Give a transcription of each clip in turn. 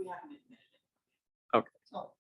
We haven't admitted it. Okay. Oh.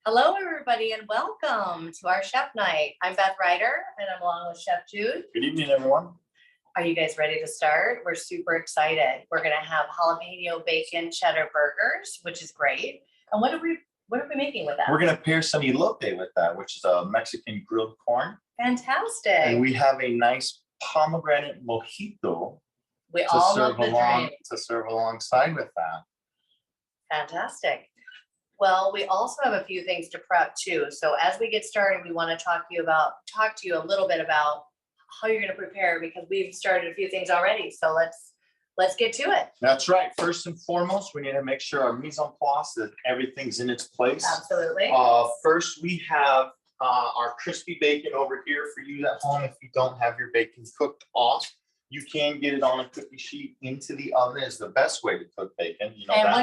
Hello, everybody, and welcome to our chef night. I'm Beth Ryder, and I'm along with Chef Jude. Good evening, everyone. Are you guys ready to start? We're super excited. We're gonna have jalapeno bacon cheddar burgers, which is great. And what are we making with that? We're gonna pair some elote with that, which is a Mexican grilled corn. Fantastic. And we have a nice pomegranate mojito We all love the drink. to serve alongside with that. Fantastic. Well, we also have a few things to prep too. So as we get started, we want to talk to you a little bit about how you're going to prepare, because we've started a few things already. So let's get to it. That's right. First and foremost, we need to make sure our mise en place, that everything's in its place. Absolutely. First, we have our crispy bacon over here for you at home. If you don't have your bacon cooked off, you can get it on a cookie sheet into the oven. Is the best way to cook bacon. You know And that.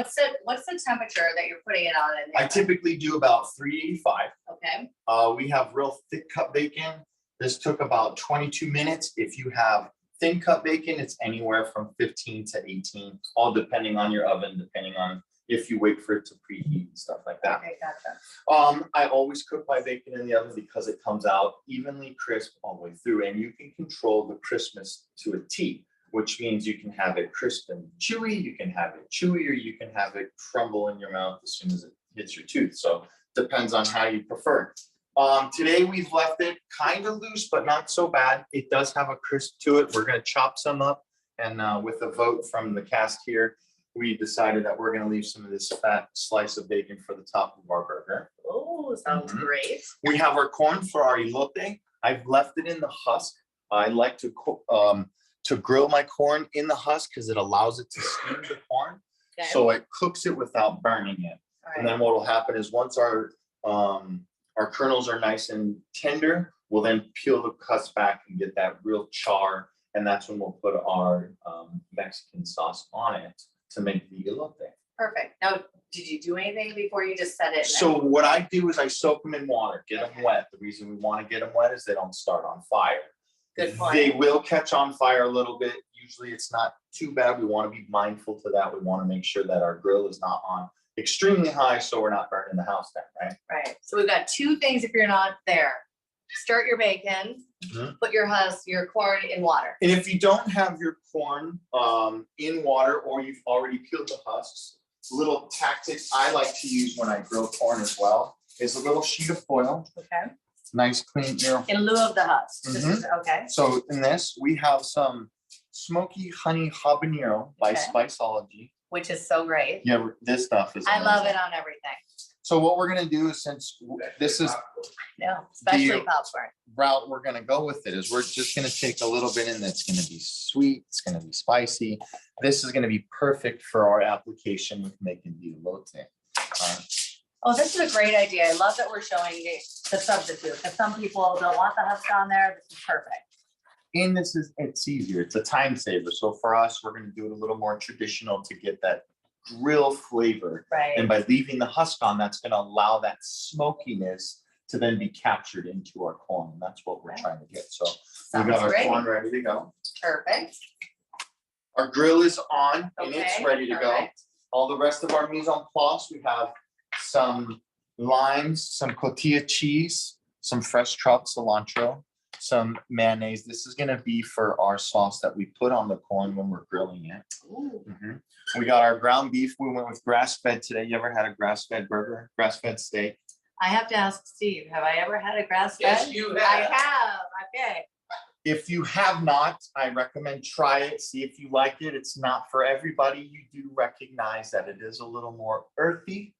what's the temperature that you're putting it on in there? I typically do about 385. Okay. We have real thick cut bacon. This took about 22 minutes. If you have thin cut bacon, it's anywhere from 15 to 18, all depending on your oven, depending on if you wait for it to preheat and stuff like that. Okay, gotcha. I always cook my bacon in the oven because it comes out evenly crisp all the way through, and you can control the crispness to a T, which means you can have it crisp and chewy, you can have it chewy, or you can have it crumble in your mouth as soon as it hits your tooth. So depends on how you prefer. Today we've left it kind of loose, but not so bad. It does have a crisp to it. We're going to chop some up, and with a vote from the cast here, we decided that we're going to leave some of this fat slice of bacon for the top of our burger. Oh, sounds great. We have our corn for our elote. I've left it in the husk. I like to grill my corn in the husk because it allows it to steam the corn. Okay. So it cooks it without burning it. All And right. then what will happen is once our kernels are nice and tender, we'll then peel the husk back and get that real char. And that's when we'll put our Mexican sauce on it to make the elote. Perfect. Now, did you do anything before you just set it? So what I do is I soak them in water, get them wet. The reason we want to get them wet is they don't start on fire. Good point. They will catch on fire a little bit. Usually it's not too bad. We want to be mindful to that. We want to make sure that our grill is not on extremely high so we're not burning the house down, right? Right. So we've got two things if you're not there. Start your bacon, put your corn in water. And if you don't have your corn in water, or you've already peeled the husks, little tactic I like to use when I grill corn as well is a little sheet of foil. Okay. Nice, clean, In lieu of the husk. This is okay. So in this, we have some smoky honey habanero by Okay. Spiceology. Which is so great. Yeah, this stuff is I love amazing. it on everything. So what we're gonna do is, since this is Yeah, especially The- popcorn. route we're gonna go with it, is we're just gonna take a little bit in that's gonna be sweet, it's gonna be spicy. This is gonna be perfect for our application with making the elote. Oh, this is a great idea. I love that we're showing the substitute, because some people don't want the husk on there. This is perfect. And it's easier, it's a time saver. So for us, we're gonna do it a little more traditional to get that grill flavor. Right. And by leaving the husk on, that's gonna allow that smokiness to then be captured into our corn. And that's what we're trying to get. So we Sounds got our great. corn ready to go. Perfect. Our grill is on and it's Okay, ready to go. perfect. All the rest of our mise en place, we have some limes, some cotija cheese, some fresh chopped cilantro, some mayonnaise. This is gonna be for our sauce that we put on the corn when we're grilling it. Ooh, Mhm. We got our ground beef. We went with grass-fed today. You ever had a grass-fed burger, grass-fed steak? I have to ask Steve, have I ever had a grass fed? Yes, you I have. have, okay. If you have not, I recommend try it, see if you like it. It's not for everybody. You do recognize that it is a little more earthy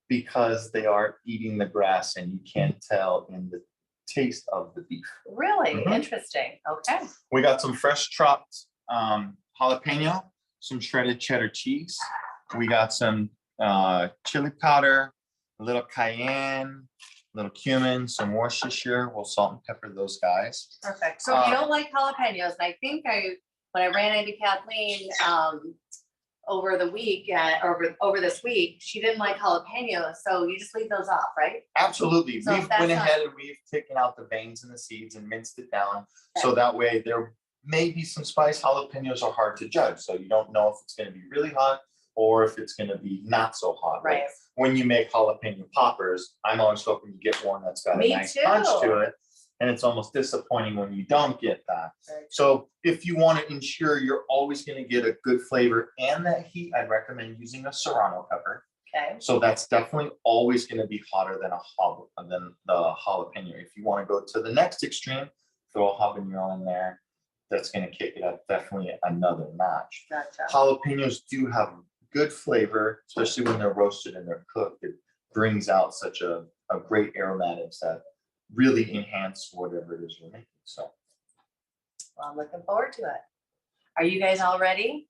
because they are eating the grass and you can't tell in the taste of the beef. Really Mhm. interesting, okay. We got some fresh chopped jalapeno, some shredded cheddar cheese. We got some chili powder, a little cayenne, a little cumin, some Worcestershire. We'll salt and pepper those guys. Perfect. So if you don't like jalapenos, and I think when I ran into Kathleen, over the week, over this week, she didn't like jalapenos, so you just leave those off, right? Absolutely. So We've that's went not- ahead and we've taken out the veins and the seeds and minced it down. So that way there may be some spice. Jalapenos are hard to judge. So you don't know if it's going to be really hot or if it's going to be not so hot. Like Right. when you make jalapeno poppers, I'm always hoping you get one that's got a Me nice too. punch to it. And it's almost disappointing when you don't get that. So if you want to ensure you're always going to get a good flavor and that heat, I'd recommend using a serrano pepper. Okay, So that's definitely always going to be hotter than than the jalapeno. If you want to go to the next extreme, throw a habanero in there. That's going to kick it up definitely another notch. gotcha. Jalapenos do have good flavor, especially when they're roasted and they're cooked. It brings out such a great aromatics that really enhance whatever it is you're making. So, Well, I'm looking forward to it. Are you guys all ready?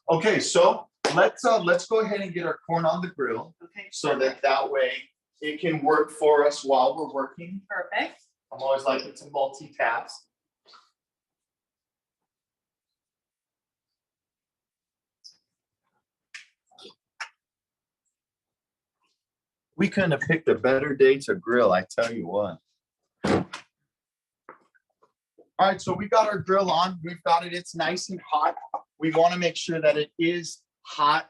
okay, so let's go ahead and get our corn on the grill Okay. so that way it can work for us while we're working. Perfect. I'm always liking to multitask. We couldn't have picked a better day to grill, I tell you what. All right, so we got our grill on. We've got it. It's nice and hot. We want to make sure that it is hot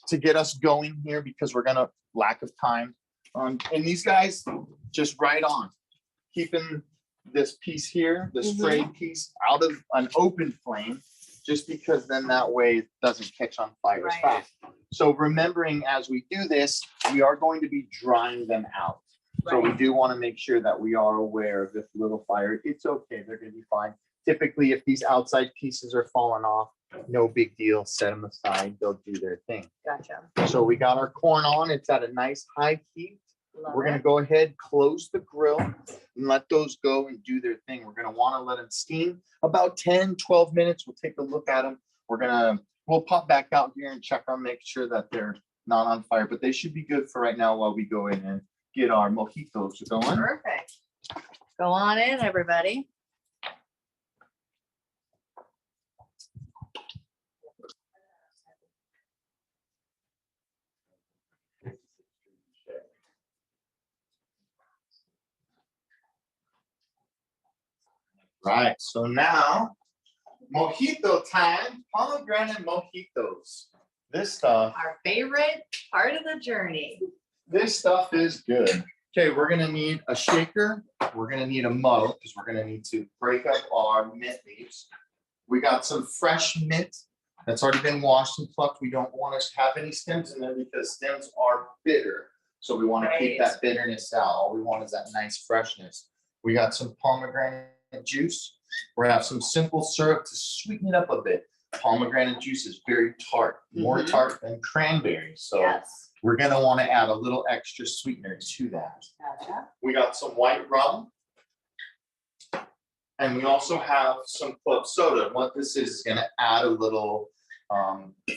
to get us going here because we're gonna lack of time. And these guys just right on, keeping this piece here, the sprayed piece out of an open flame, just because then that way it doesn't catch on fire as Right. fast. So remembering as we do this, we are going to be drying them out. So we Right. do want to make sure that we are aware of this little fire. It's okay, they're gonna be fine. Typically, if these outside pieces are falling off, no big deal, set them aside, they'll do their thing. Gotcha. So we got our corn on, it's at a nice high heat. Love We're gonna it. go ahead, close the grill and let those go and do their thing. We're gonna wanna let them steam about 10, 12 minutes. We'll take a look at them. We'll pop back out here and check on, make sure that they're not on fire, but they should be good for right now while we go in and get our mojitos going. Perfect. Go on in, everybody. Right, so now, mojito time, pomegranate mojitos. This stuff Our favorite part of the journey. is good. Okay, we're gonna need a shaker. We're gonna need a muddle because we're gonna need to break up our mint leaves. We got some fresh mint that's already been washed and plucked. We don't want to have any stems in there because stems are bitter. So we want to keep Right. that bitterness out. All we want is that nice freshness. We got some pomegranate juice. We have some simple syrup to sweeten it up a bit. Pomegranate juice is very tart, more Mhm. tart than cranberry. So Yes. we're gonna want to add a little extra sweetener to that. Gotcha. We got some white rum. And we also have some club soda. What this is gonna add a little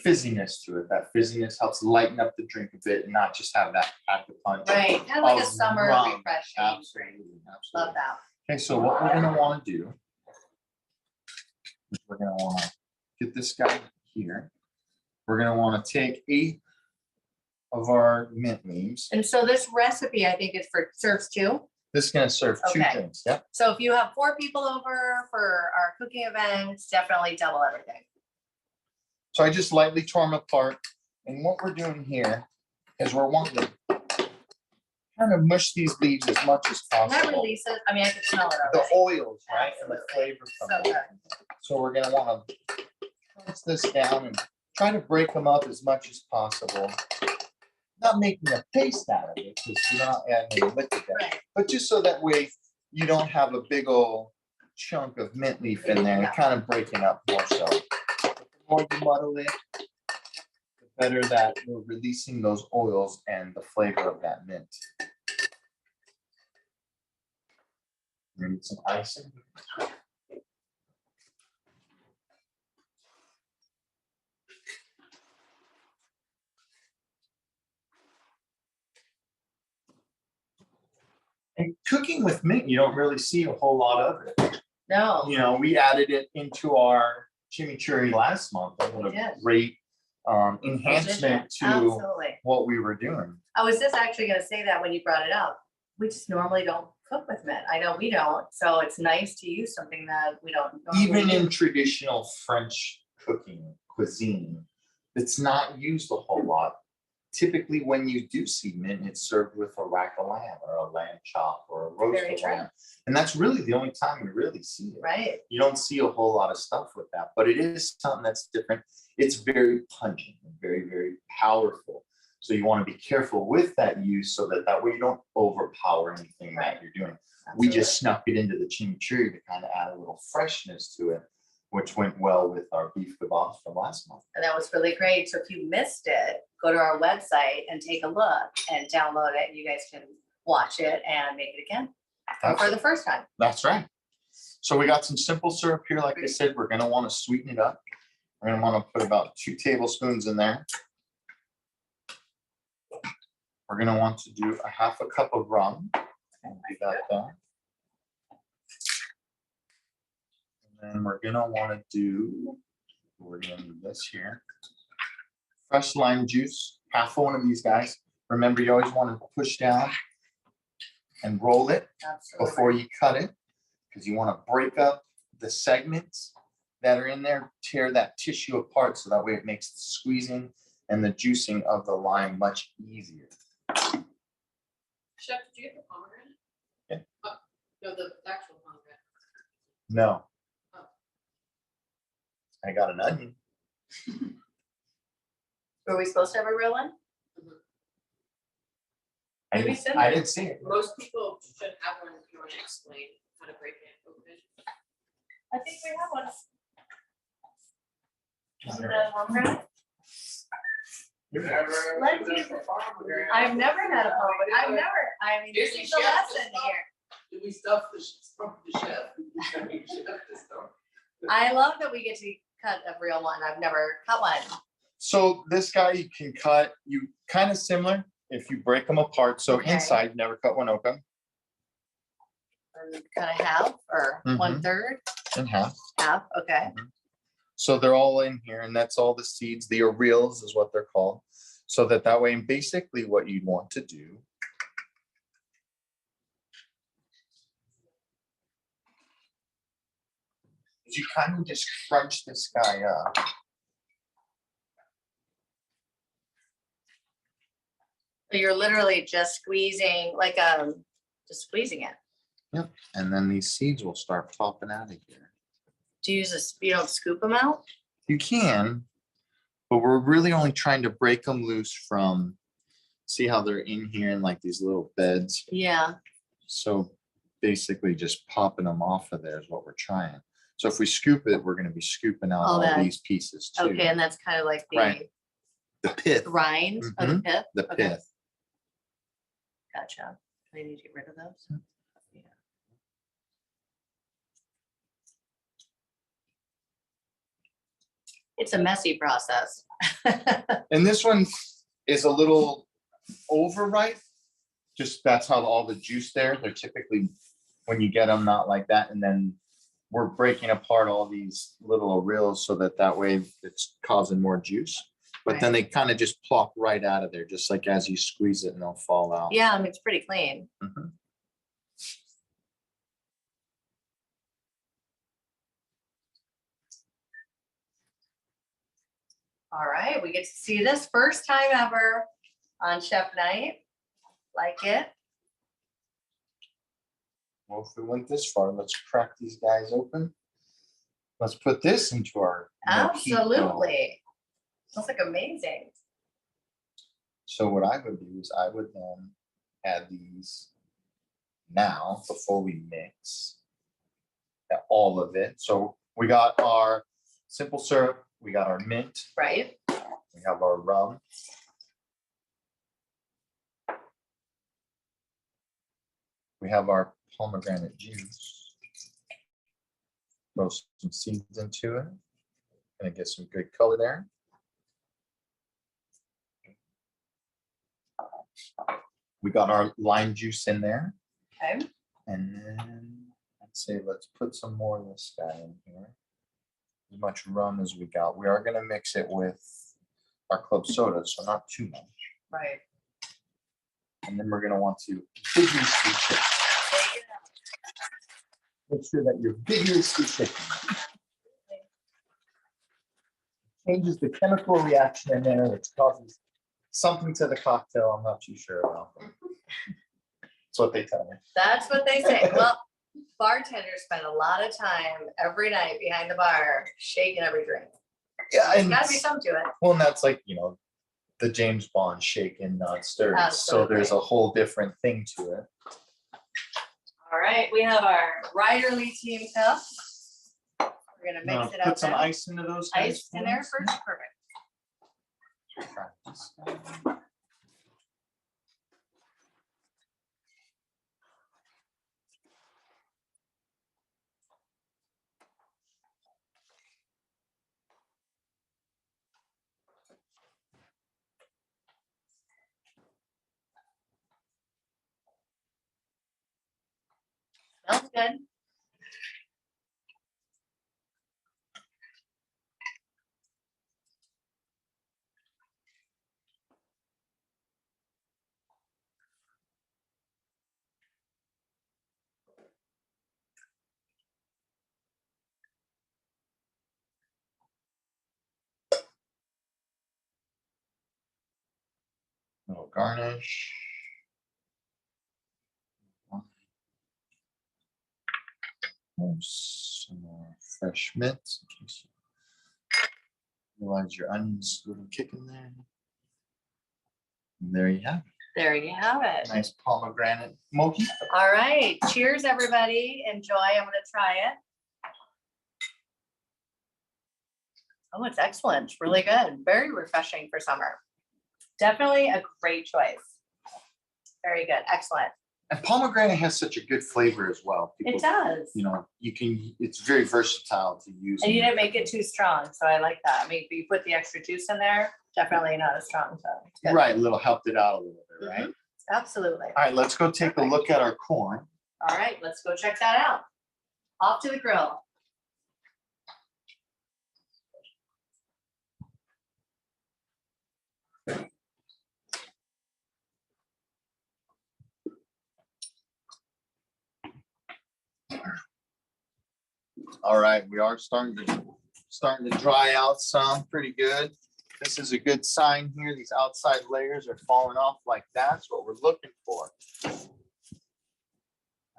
fizziness to it. That fizziness helps lighten up the drink a bit and not just have that pack of punch. Right, kind of like a of summer rum. refreshing. Absolutely, Love absolutely. that. Okay, so what we're gonna wanna do is we're gonna wanna get this guy here. We're gonna wanna take 8 of our mint leaves. And so this recipe, I think, is for serves two. This is gonna serve 2 Okay. drinks, yep. So if you have 4 people over for our cooking event, definitely double everything. So I just lightly tore them apart. And what we're doing here is we're wanting to kind of mush these leaves as much as Can I possible. release it? I mean, I can smell it The already. oils, right, and the flavor from So it. good. So we're gonna wanna press this down and try to break them up as much as possible. Not making a paste out of it, because you're not adding any liquid there, Right. but just so that way you don't have a big old chunk of mint leaf in there, Yeah. kind of breaking up more so. The more you muddle it, the better that we're releasing those oils and the flavor of that mint. We need some icing. And cooking with mint, you don't really see a whole lot of it. No, You know, we added it into our chimichurri last month. That was We a did. great enhancement to absolutely. what we were doing. I was just actually gonna say that when you brought it up. We just normally don't cook with mint. I know we don't, so it's nice to use something that we don't. normally Even in use. traditional French cooking cuisine, it's not used a whole lot. Typically, when you do see mint, it's served with a rack of lamb or a lamb chop or a roast Very of true. lamb. And that's really the only time you really see it. Right, You don't see a whole lot of stuff with that, but it is something that's different. It's very pungent and very, very powerful. So you want to be careful with that use so that way you don't overpower anything that you're doing. We absolutely. just snuck it into the chimichurri to kind of add a little freshness to it, which went well with our beef kebabs from last month. And that was really great. So if you missed it, go to our website and take a look and download it. You guys can watch it and make it again for the first time. That's right. So we got some simple syrup here. Like I said, we're gonna want to sweeten it up. We're gonna want to put about 2 tablespoons in there. We're gonna want to do a half a cup of rum. We got that. And then we're gonna want to do, we're gonna do this here. Fresh lime juice, half one of these guys. Remember, you always want to push down and roll it Absolutely. before you cut it, because you want to break up the segments that are in there, tear that tissue apart, so that way it makes the squeezing and the juicing of the lime much easier. Chef, did you get the pomegranate? Yeah. No, the actual pomegranate. No. Oh. I got an onion. Were we supposed to have a real one? I Maybe didn't, send I it. didn't see it. Most people should have one if you want to explain how to break it open. I think we have one. Is it a pomegranate? Let's use it. I've never had a pomegranate. I mean, this is the lesson here. Did we stuff the chef? I love that we get to cut a real one. I've never cut one. So this guy you can cut, you kind of similar if you break them apart. So Okay. inside, never cut one open Cut a half or Mhm. 1/3, in half. half, okay. So they're all in here, and that's all the seeds. The areoles is what they're called. So that way, and basically what you'd want to do is you kind of just crunch this guy up. So you're literally just squeezing, like, just squeezing it. And then these seeds will start popping out of here. Do you use this, you don't scoop them out? You can, but we're really only trying to break them loose from, see how they're in here in like these little beds. Yeah, So basically just popping them off of there is what we're trying. So if we scoop it, we're gonna be scooping out All all that. these pieces too. okay, and that's kind of like the Right. The pith, rind of the pith? the Okay, pith. Gotcha. Do I need to get rid of those? Yeah. It's a messy process. And this one is a little overripe. Just that's how all the juice there, they're typically, when you get them, not like that. And then we're breaking apart all these little areoles so that way it's causing more juice. But then they kind of just plop right out of there, just like as you squeeze it and they'll fall out. Yeah, I mean, it's pretty clean. Mhm. All right, we get to see this first time ever on Chef Night. Like it. Well, if we went this far, let's crack these guys open. Let's put this into our mojito. Absolutely. Smells like amazing. So what I would do is I would then add these now before we mix all of it. So we got our simple syrup, we got our mint, Right? we have our rum. We have our pomegranate juice. Throw some seeds into it. Gonna get some good color there. We got our lime juice in there. Okay. And then I'd say let's put some more of this guy in here. As much rum as we got. We are gonna mix it with our club soda, so not too much. Right. And then we're gonna want to vigorously shake. Make sure that you're vigorously shaking. Changes the chemical reaction in there, which causes something to the cocktail. I'm not too sure about. That's what they tell me. That's what they say. Well, bartenders spend a lot of time every night behind the bar shaking every drink. Yeah, There's and gotta be some to it. well, and that's like, the James Bond shaken, not stirred. So Absolutely. there's a whole different thing to it. All right, we have our Riderly team cup. We're gonna Now, mix it up. put some now. ice into those guys. Ice in there for first, perfect. us. Try this guy. Smells good. Little garnish. Some more fresh mint. In case you realize your onions a little kick in there. And there you have it. There you have it. Nice pomegranate mojito. All right, cheers, everybody. Enjoy. I'm gonna try it. Oh, it's excellent. It's really good. Very refreshing for summer. Definitely a great choice. Very good. Excellent. And pomegranate has such a good flavor as well. It does. It's very versatile to use. And you in didn't make cooking. it too strong, so I like that. I mean, you put the extra juice in there, definitely not as strong, so. it's good. Right, a little helped it out a little bit, right? Mhm. Absolutely. All right, let's go take a look at our corn. All right, let's go check that out. Off to the grill. All right, we are starting to dry out some pretty good. This is a good sign here. These outside layers are falling off like that. That's what we're looking for. And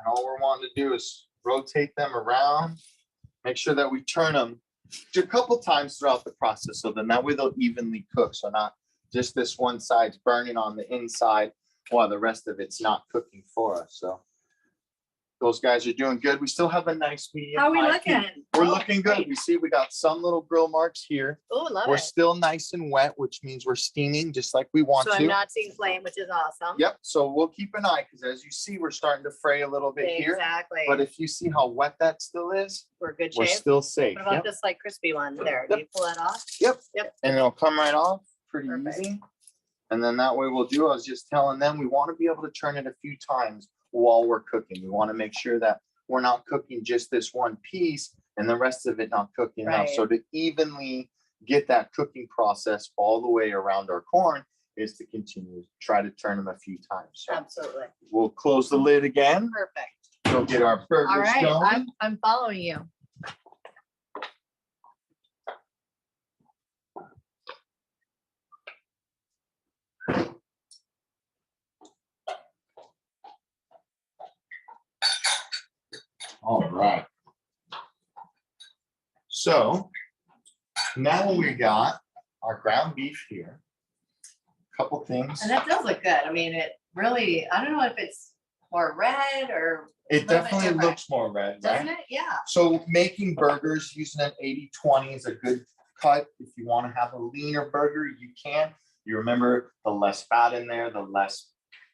all we're wanting to do is rotate them around. Make sure that we turn them a couple times throughout the process. So then that way they'll evenly cook. So not just this one side's burning on the inside while the rest of it's not cooking for us. So those guys are doing good. We still have a nice medium. How are we high looking? heat. We're Oh, looking good. great. We see we got some little grill marks here. Oh, love We're it. still nice and wet, which means we're steaming just like we want So I'm to. not seeing flame, which is awesome. Yep. So we'll keep an eye because as you see, we're starting to fray a little bit here. Exactly. But if you see how wet that still is, We're good we're shape. still safe. What about Yep. this like crispy one there? Do you pull that off? Yep. Yep. And it'll come right off pretty Perfect. easy. And then that way we'll do, I was just telling them, we want to be able to turn it a few times while we're cooking. We want to make sure that we're not cooking just this one piece and the rest of it not cooking enough. Right. So to evenly get that cooking process all the way around our corn is to continue to try to turn them a few times. So Absolutely. we'll close the lid again. Perfect. Go get our burgers All right, going. I'm following you. All right. So now we got our ground beef here. Couple things. And that does look good. I mean, it really, I don't know if it's more red or, It little bit definitely different. looks more red, doesn't right? it? Yeah. So making burgers using an 80-20 is a good cut. If you want to have a leaner burger, you can. You remember the less fat in there, the less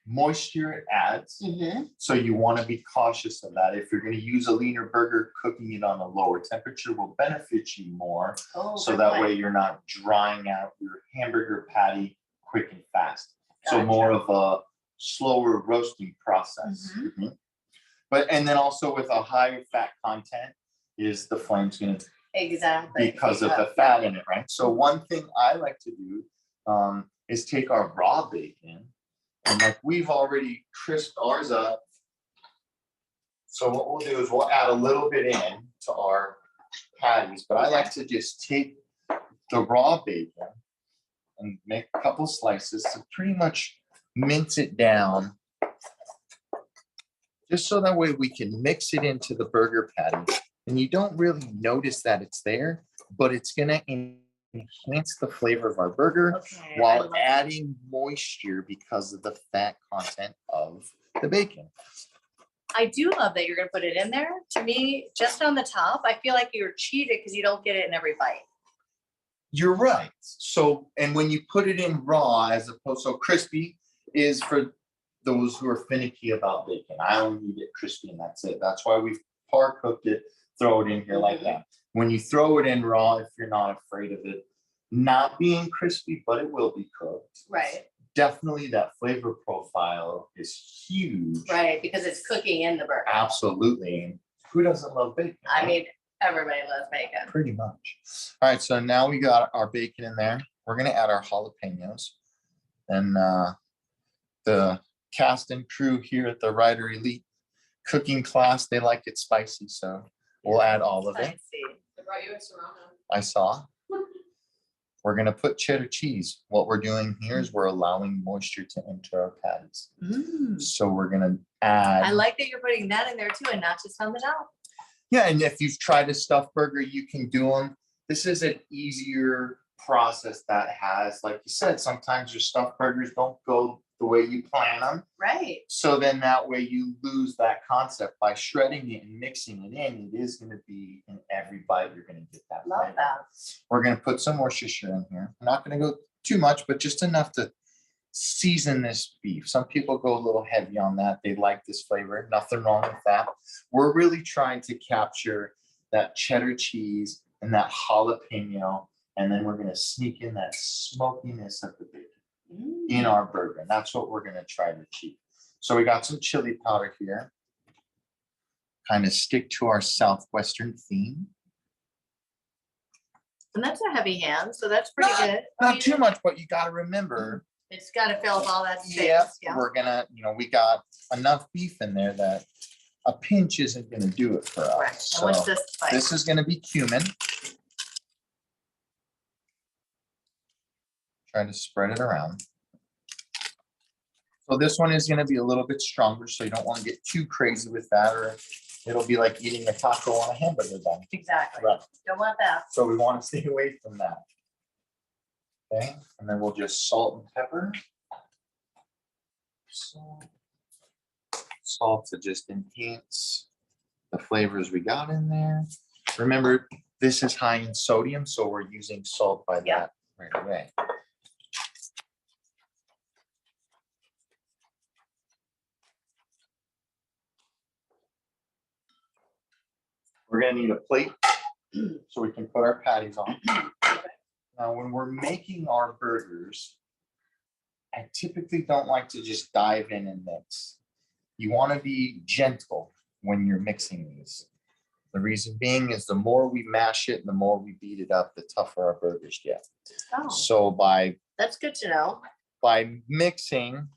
moisture it adds. Mhm. So you want to be cautious of that. If you're going to use a leaner burger, cooking it on a lower temperature will benefit you more. Oh, So good that point. way you're not drying out your hamburger patty quick and fast. So Gotcha. more of a slower roasting process. Mhm. Mhm. But, and then also with a higher fat content is the flame's going to, Exactly. because of the fat in it, right? So one thing I like to do is take our raw bacon, and like we've already crisped ours up. So what we'll do is we'll add a little bit in to our patties, but I like to just take the raw bacon and make a couple slices to pretty much mince it down. Just so that way we can mix it into the burger patty. And you don't really notice that it's there, but it's gonna enhance the flavor of our burger Okay. I while love- adding moisture because of the fat content of the bacon. I do love that you're gonna put it in there. To me, just on the top, I feel like you're cheated because you don't get it in every bite. You're right. So, and when you put it in raw as opposed, so crispy is for those who are finicky about bacon. I only need it crispy and that's it. That's why we've par cooked it, throw it in here like that. When you throw it in raw, if you're not afraid of it not being crispy, but it will be cooked. Right. Definitely that flavor profile is huge. Right, because it's cooking in the burger. Absolutely. And who doesn't love bacon? I mean, everybody loves bacon. Pretty much. All right, so now we got our bacon in there. We're gonna add our jalapenos. And the cast and crew here at the Rider Elite cooking class, they like it spicy, so we'll add all of it. Spicy. I brought you a Serrano. I saw. We're gonna put cheddar cheese. What we're doing here is we're allowing moisture to enter our patties. Mm. So we're gonna add. I like that you're putting that in there too and not just on the top. Yeah, and if you've tried a stuffed burger, you can do them. This is an easier process that has, like you said, sometimes your stuffed burgers don't go the way you plan them. Right. So then that way you lose that concept by shredding it and mixing it in. It is going to be in every bite, you're going to get that. Love flavor. that. We're going to put some Worcestershire in here. I'm not going to go too much, but just enough to season this beef. Some people go a little heavy on that. They like this flavor. Nothing wrong with that. We're really trying to capture that cheddar cheese and that jalapeno. And then we're going to sneak in that smokiness of the bacon in our burger. And that's what we're going to try to achieve. So we got some chili powder here. Kind of stick to our Southwestern theme. And that's a heavy hand, so that's pretty good. I Not mean, too much, but you got to remember, It's gotta fill up all that space. yeah, Yeah. we're gonna, we got enough beef in there that a pinch isn't gonna do it for Right. us. And So what's this spice? this is gonna be cumin. Try to spread it around. So this one is gonna be a little bit stronger, so you don't want to get too crazy with that, or it'll be like eating a taco on a hamburger bun. Exactly. Right. Don't want that. So we want to stay away from that. Okay, and then we'll just salt and pepper. Salt to just enhance the flavors we got in there. Remember, this is high in sodium, so we're using salt by Yeah. that right away. We're gonna need a plate so we can put our patties on. Now, when we're making our burgers, I typically don't like to just dive in and mix. You want to be gentle when you're mixing these. The reason being is the more we mash it and the more we beat it up, the tougher our burgers get. Oh, So that's good to know. by mixing,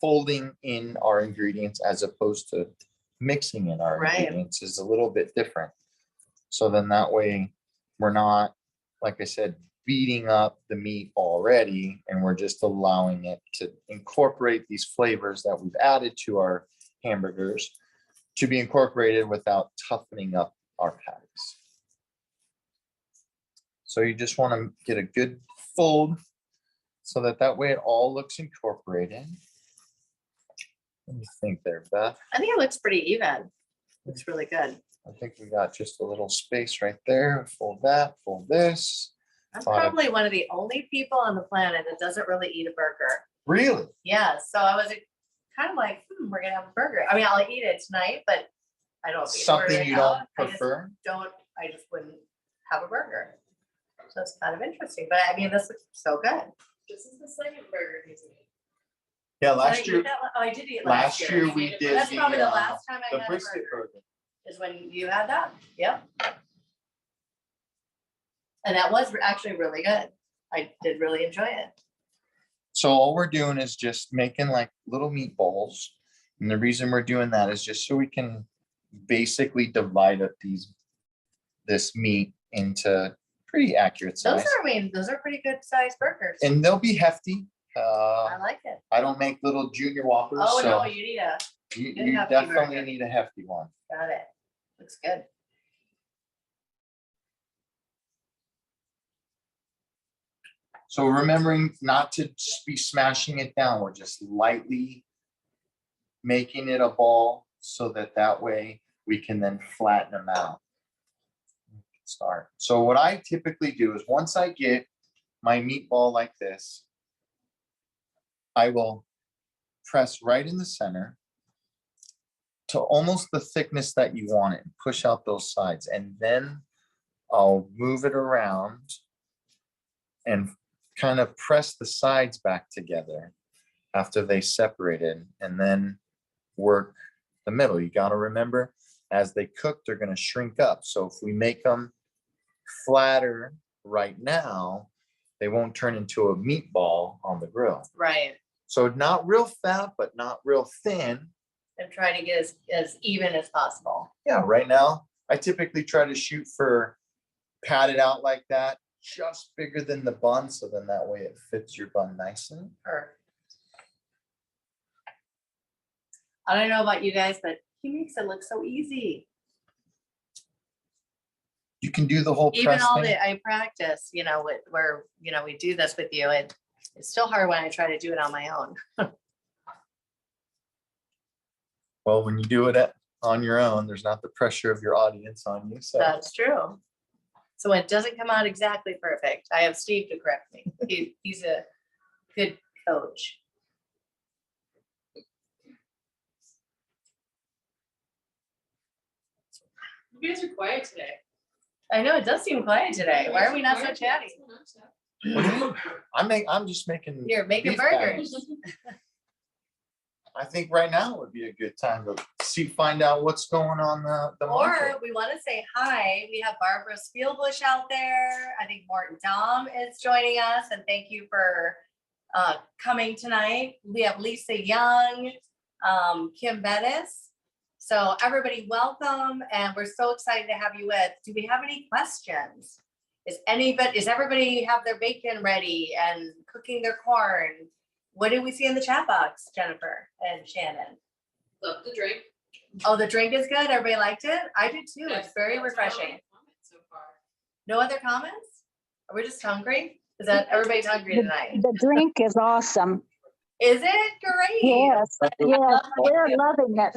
folding in our ingredients as opposed to mixing in our Right. ingredients is a little bit different. So then that way we're not, like I said, beating up the meat already, and we're just allowing it to incorporate these flavors that we've added to our hamburgers to be incorporated without toughening up our patties. So you just want to get a good fold so that way it all looks incorporated. What do you think there, Beth? I think it looks pretty even. It's really good. I think we got just a little space right there. Fold that, fold this. I'm Thought of- probably one of the only people on the planet that doesn't really eat a burger. Really? Yeah, so I was kind of like, we're gonna have a burger. I mean, I'll eat it tonight, but I don't. eat a burger Something you now. don't prefer? I just wouldn't have a burger. So it's kind of interesting, but I mean, this looks so good. This is the second burger he's eating. Yeah, Did I last eat year, that? Oh, I did eat last last year we did That's probably the last time I the had a brisket burger, burger. is when you had that. Yep. And that was actually really good. I did really enjoy it. So all we're doing is just making like little meatballs. And the reason we're doing that is just so we can basically divide up this meat into pretty accurate size. Those are pretty good sized burgers. And they'll be hefty. I like it. I don't make little junior whoppers, Oh, so no, you need a, you good hefty definitely burger. need a hefty one. got it. Looks good. So remembering not to be smashing it down, we're just lightly making it a ball so that way we can then flatten them out. Start. So what I typically do is once I get my meatball like this, I will press right in the center to almost the thickness that you want it and push out those sides. And then I'll move it around and kind of press the sides back together after they separated and then work the middle. You got to remember, as they cook, they're going to shrink up. So if we make them flatter right now, they won't turn into a meatball on the grill. Right. So not real fat, but not real thin. And try to get as even as possible. Yeah, right now, I typically try to shoot for pat it out like that, just bigger than the bun. So then that way it fits your bun nicely. Or I don't know about you guys, but he makes it look so easy. You can do the whole Even press all thing. I practice, where, we do this with you, and it's still hard when I try to do it on my own. Well, when you do it on your own, there's not the pressure of your audience on you. So That's true. So when it doesn't come out exactly perfect, I have Steve to correct me. He's a good coach. You guys are quiet today. I know, it does seem quiet today. Why are we not so chatty? what do you mean? I'm just making. You're making beef burgers. patties. I think right now would be a good time to find out what's going on the market. Or we want to say hi. We have Barbara Spielbush out there. I think Morton Dom is joining us, and thank you for coming tonight. We have Lisa Young, Kim Bettis. So everybody welcome, and we're so excited to have you with. Do we have any questions? Is everybody have their bacon ready and cooking their corn? What did we see in the chat box, Jennifer and Shannon? Love the drink. Oh, the drink is good. Everybody liked it? I did too. It's very That's my refreshing. only comment so far. No other comments? Are we just hungry? Is that everybody's hungry tonight? The drink is awesome. Is it great? Yes, yes, we're loving it.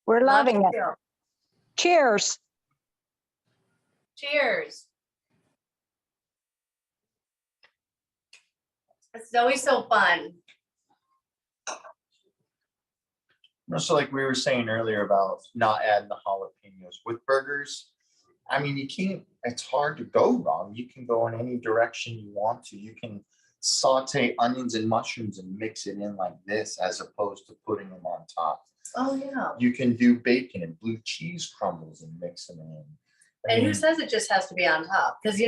We're loving it. it. Cheers. Cheers. It's always so fun. So like we were saying earlier about not adding the jalapenos with burgers. I mean, you can't, it's hard to go wrong. You can go in any direction you want to. You can saute onions and mushrooms and mix it in like this, as opposed to putting them on top. Oh, yeah. You can do bacon and blue cheese crumbles and mix them in. I And who mean, says it just has to be on top? Because,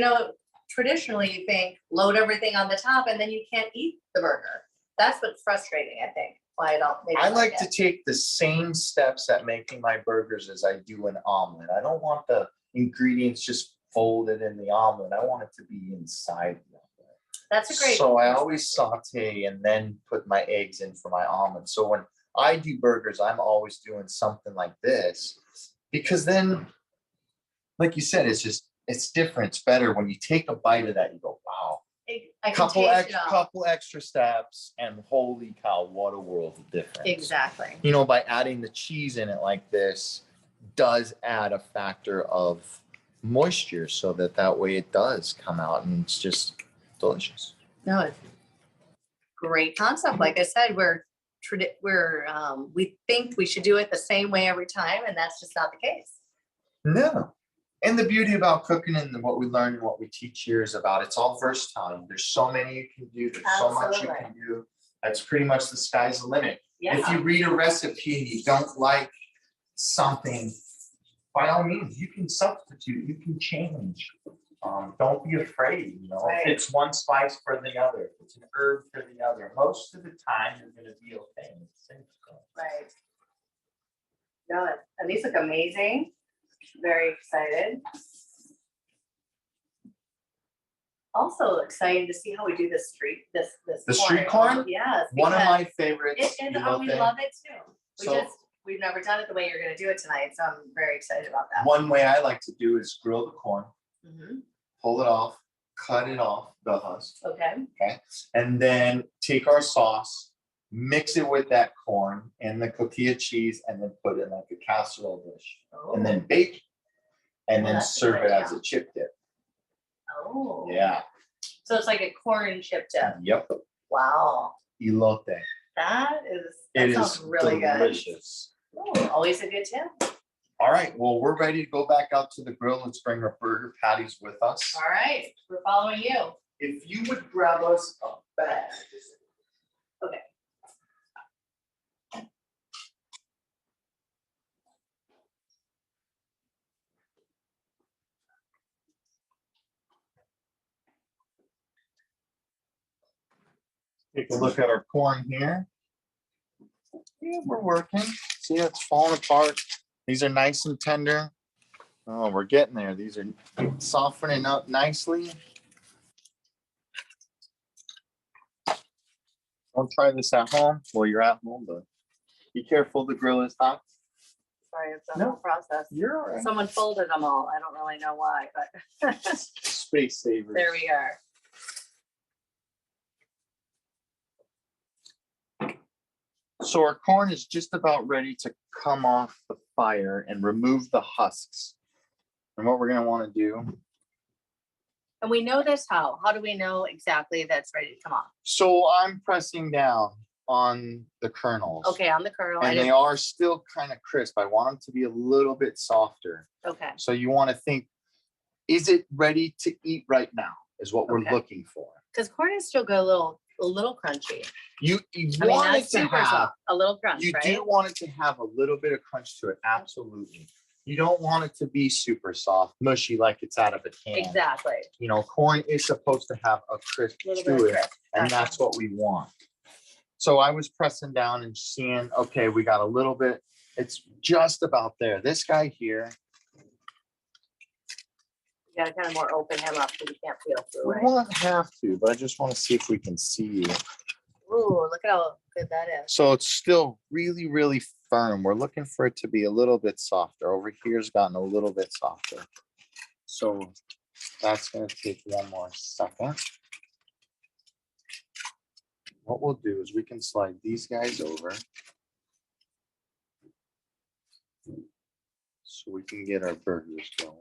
traditionally you think load everything on the top and then you can't eat the burger. That's what's frustrating, I think. Why I don't. maybe I like it. to take the same steps at making my burgers as I do an omelet. I don't want the ingredients just folded in the omelet. I want it to be inside the omelet. That's a great. So I always saute and then put my eggs in for my omelet. So when I do burgers, I'm always doing something like this. Because then, like you said, it's different, it's better. When you take a bite of that, you go, wow. I can taste it all. Couple extra steps, and holy cow, what a world of difference. Exactly. You know, by adding the cheese in it like this, does add a factor of moisture, so that way it does come out and it's just delicious. No, it's great concept. Like I said, we think we should do it the same way every time, and that's just not the case. No. And the beauty about cooking and what we learn and what we teach here is about it's all versatile. There's so many you can do. There's so much you can do. That's pretty much the sky's the limit. Yeah. If you read a recipe and you don't like something, by all means, you can substitute, you can change. Don't be afraid, you know, Right. if it's one spice for the other, if it's an herb for the other, most of the time you're gonna be okay. Right. No, and these look amazing. Very excited. Also excited to see how we do this The street corn? Yes. One of because my favorites. And you we love love it too. So- We've never done it the way you're gonna do it tonight, so I'm very excited about that. One way I like to do is grill the corn, Mhm. pull it off, cut it off, the husk, Okay, and then take our sauce, mix it with that corn and the cookie of cheese, and then put it in like a casserole dish, and then bake, and Oh, then that's a serve good it as idea. a chip dip. Oh. Yeah, So it's like a corn chip dip. yep, Wow, elote. that It sounds is really good. delicious. Oh, always a good tip. All right, well, we're ready to go back out to the grill. Let's bring our burger patties with us. All right, we're following you. If you would grab us a bag. Okay. Take a look at our corn here. Yeah, we're working. See, it's falling apart. These are nice and tender. Oh, we're getting there. These are softening up nicely. Don't try this at home. Well, you're at home, but be careful. The grill is hot. Sorry, it's a No. whole process. You're all right. Someone folded them all. I don't really know why, but Space savers. there we are. So our corn is just about ready to come off the fire and remove the husks. And what we're going to want to do. And we know this how? How do we know exactly that's ready to come off? So I'm pressing down on the kernels. Okay, on the kernel. And they are still kind of crisp. I want them to be a little bit softer. Okay, So you want to think, is it ready to eat right now? Is what we're Okay. looking for. because corn is still got a little crunchy. You I mean, want that's it to super have, soft. A little crunch, you right? do want it to have a little bit of crunch to it. Absolutely. You don't want it to be super soft, mushy, like it's out of a can. Exactly. You know, corn is supposed to have a crisp Little to bit of it, crisp. and Gotcha. that's what we want. So I was pressing down and seeing, okay, we got a little bit, it's just about there. This guy here, You gotta kind of more open him up so you can't feel through, we right? won't have to, but I just want to see if we can see you. Ooh, look at how good that is. So it's still really, really firm. We're looking for it to be a little bit softer. Over here's gotten a little bit softer. So that's going to take one more second. What we'll do is we can slide these guys over. So we can get our burgers going.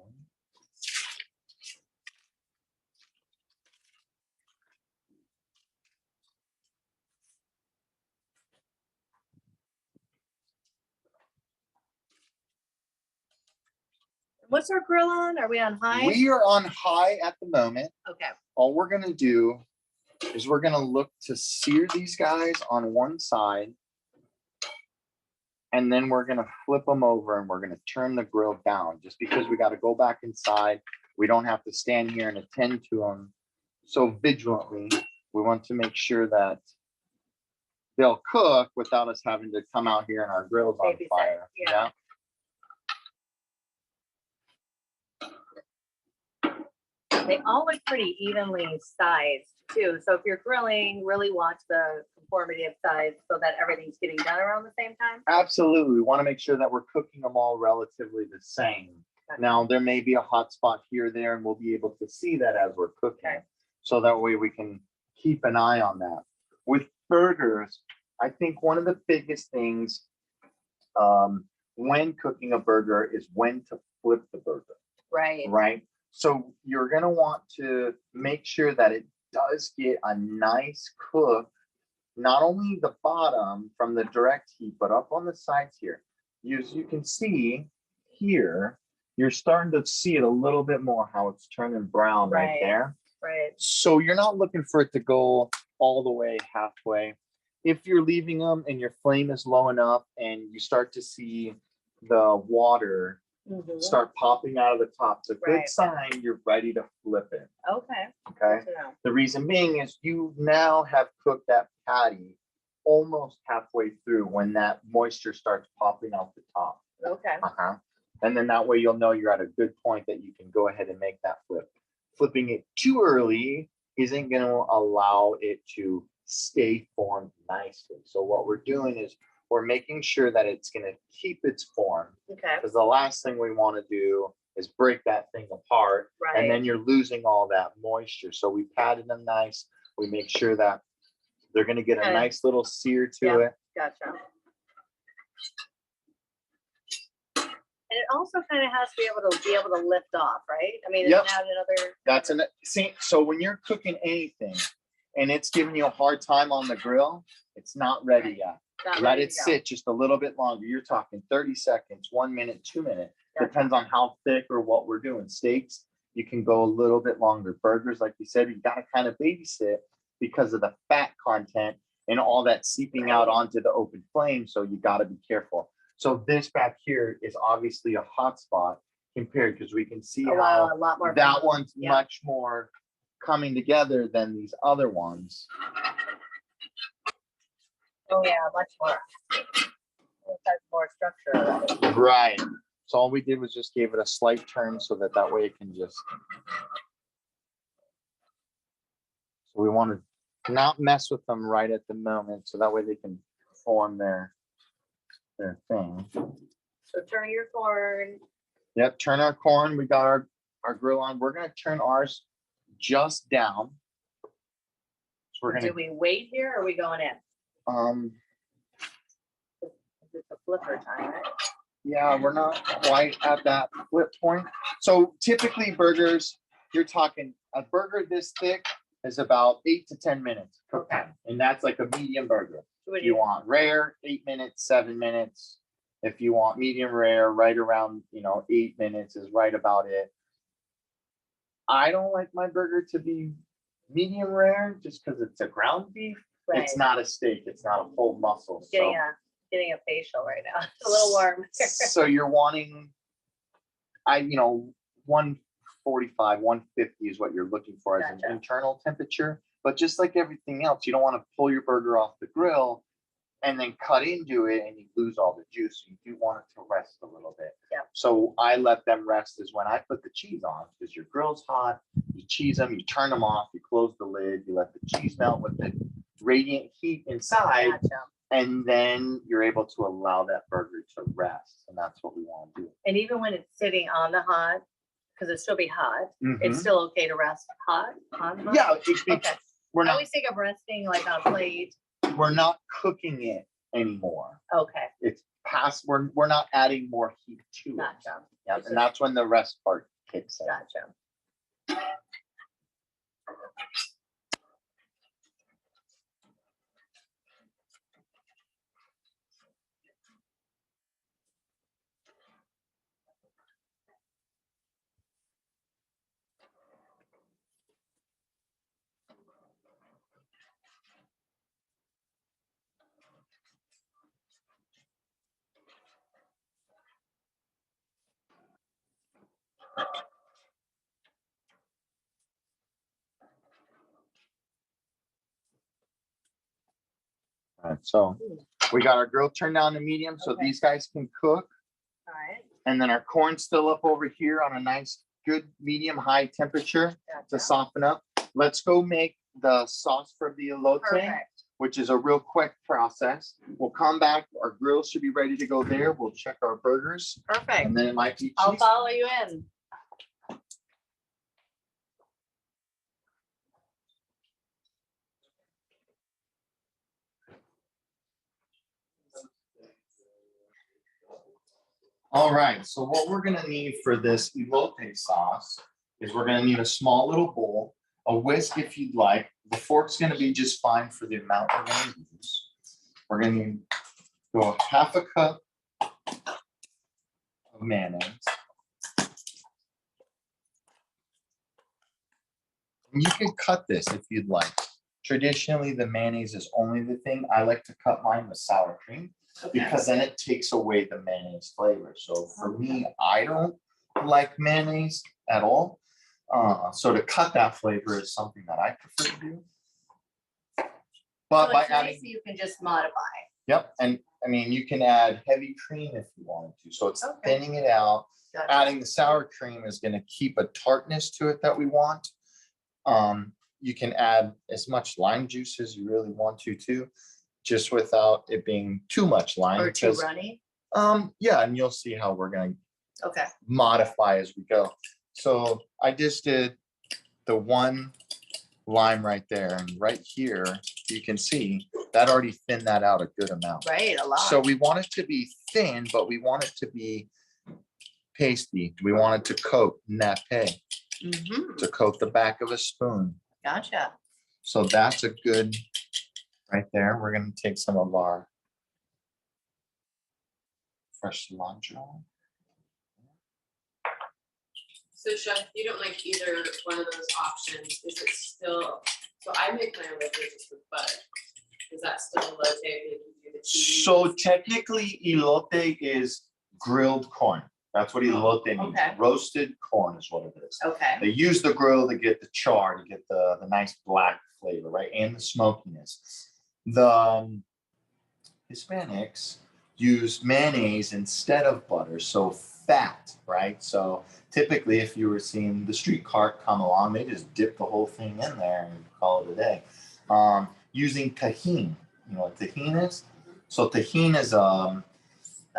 What's our grill on? Are we on high? We are on high at the moment. Okay, All we're gonna do is we're gonna look to sear these guys on one side. And then we're gonna flip them over and we're gonna turn the grill down, just because we gotta go back inside. We don't have to stand here and attend to them so vigilantly. We want to make sure that they'll cook without us having to come out here and our grill's on Babysit, fire. yeah. They all look pretty evenly sized too. So if you're grilling, really watch the conformity of size so that everything's getting done around the same time. Absolutely. We want to make sure that we're cooking them all relatively the same. Now, there may be a hot spot here or there, and we'll be able to see that as we're cooking. Okay. So that way we can keep an eye on that. With burgers, I think one of the biggest things when cooking a burger is when to flip the burger, Right. right? So you're going to want to make sure that it does get a nice cook, not only the bottom from the direct heat, but up on the sides here. As you can see here, you're starting to see it a little bit more, how it's turning brown right Right. there. Right. So you're not looking for it to go all the way halfway. If you're leaving them and your flame is low enough and you start to see the water Mhm. start popping out of the top, it's a good Right. sign you're ready to flip it. Okay. Okay. Good to know. The reason being is you now have cooked that patty almost halfway through when that moisture starts popping out the top. Okay. And then that way you'll know you're at a good point that you can go ahead and make that flip. Flipping it too early isn't going to allow it to stay formed nicely. So what we're doing is we're making sure that it's going to keep its form, Okay. because the last thing we want to do is break that thing apart, Right. and then you're losing all that moisture. So we patted them nice. We make sure that they're going to get a Okay. nice little sear to Yeah. it. Gotcha. And it also kind of has to be able to lift off, right? I mean, Yep. isn't that another? That's an see. So when you're cooking anything and it's giving you a hard time on the grill, it's not ready Right. yet. Not Let ready it to go. sit just a little bit longer. You're talking 30 seconds, 1 minute, 2 minutes. Gotcha. Depends on how thick or what we're doing. Steaks, you can go a little bit longer. Burgers, like you said, you got to kind of babysit because of the fat content and all that seeping out Right. onto the open flame. So you got to be careful. So this back here is obviously a hot spot compared, because we can see Oh, wow, how a lot more. that fun. one's Yeah. much more coming together than these other ones. Oh, yeah, much more. It has more structure already. Right. So all we did was just gave it a slight turn so that way it can just. So we want to not mess with them right at the moment, so that way they can form their thing. So turn your corn. Yep, turn our corn. We got our grill on. We're gonna turn ours just down. So we're Do gonna we wait here or are we going in? It's a flipper time, right? yeah, we're not quite at that flip point. So typically burgers, you're talking a burger this thick is about 8 to 10 minutes cooking. Okay. And that's like a medium burger. What If do you want rare, 8 minutes, 7 minutes. If you want medium rare, right around 8 minutes is right about it. I don't like my burger to be medium rare just because it's a ground beef. Right. It's not a steak. It's not a full muscle. So, Getting a facial right now. It's a little warm. so you're wanting, 145, 150 is what you're looking for as Gotcha. an internal temperature. But just like everything else, you don't want to pull your burger off the grill and then cut into it and you lose all the juice. You do want it to rest a little bit. Yeah. So I let them rest is when I put the cheese on, because your grill's hot, you cheese them, you turn them off, you close the lid, you let the cheese melt with the radiant heat inside, Gotcha. and then you're able to allow that burger to rest. And that's what we want to do. And even when it's sitting on the hot, because it still be hot, Mhm. it's still okay to rest hot on hot? Yeah, Okay. we're I not always think of resting like on a plate. we're not cooking it anymore. Okay, It's past. We're not adding more heat to it. gotcha, Yep, and that's when the rest part kicks in. gotcha. All right, so we got our grill turned down to medium, so Okay. these guys can cook, All right, and then our corn's still up over here on a nice, good medium high temperature to gotcha. soften up. Let's go make the sauce for the elote, Perfect. which is a real quick process. We'll come back. Our grill should be ready to go there. We'll check our burgers, Perfect. and then it might be I'll cheese. follow you in. All right, so what we're gonna need for this elote sauce is we're gonna need a small little bowl, a whisk if you'd like. The fork's gonna be just fine for the amount we're gonna use. We're gonna need go half a cup of mayonnaise. And you can cut this if you'd like. Traditionally, the mayonnaise is only the thing. I like to cut mine with sour cream, because then it takes away the mayonnaise flavor. So for me, I don't like mayonnaise at all. So to cut that flavor is something that I prefer to do. But So by it's nice adding, that you can just modify. yep, and I mean, you can add heavy cream if you wanted to. So it's Okay. thinning it out. Gotcha. Adding the sour cream is gonna keep a tartness to it that we want. You can add as much lime juice as you really want to too, just without it being too much lime. Or too because, runny. Yeah, and you'll see how we're gonna Okay. modify as we go. So I just did the one lime right there, and right here, you can see that already thinned that out a good amount. Right, a lot. So we want it to be thin, but we want it to be pasty. We want it to coat nappe, Mhm. to coat the back of a spoon. Gotcha. So that's a good, right there. We're gonna take some of our fresh cilantro. So Chef, you don't like either one of those options, is it still, so I make my elote just with butter. Is that still elote if you do the cheese? So technically, elote is grilled corn. That's what elote means. Okay. Roasted corn is what it is. Okay. They use the grill to get the char, to get the nice black flavor, right? And the smokiness. The Hispanics use mayonnaise instead of butter, so fat, right? So typically, if you were seeing the street cart come along, they just dip the whole thing in there and call it a day. Using tahini, you know what tahini is? So tahini is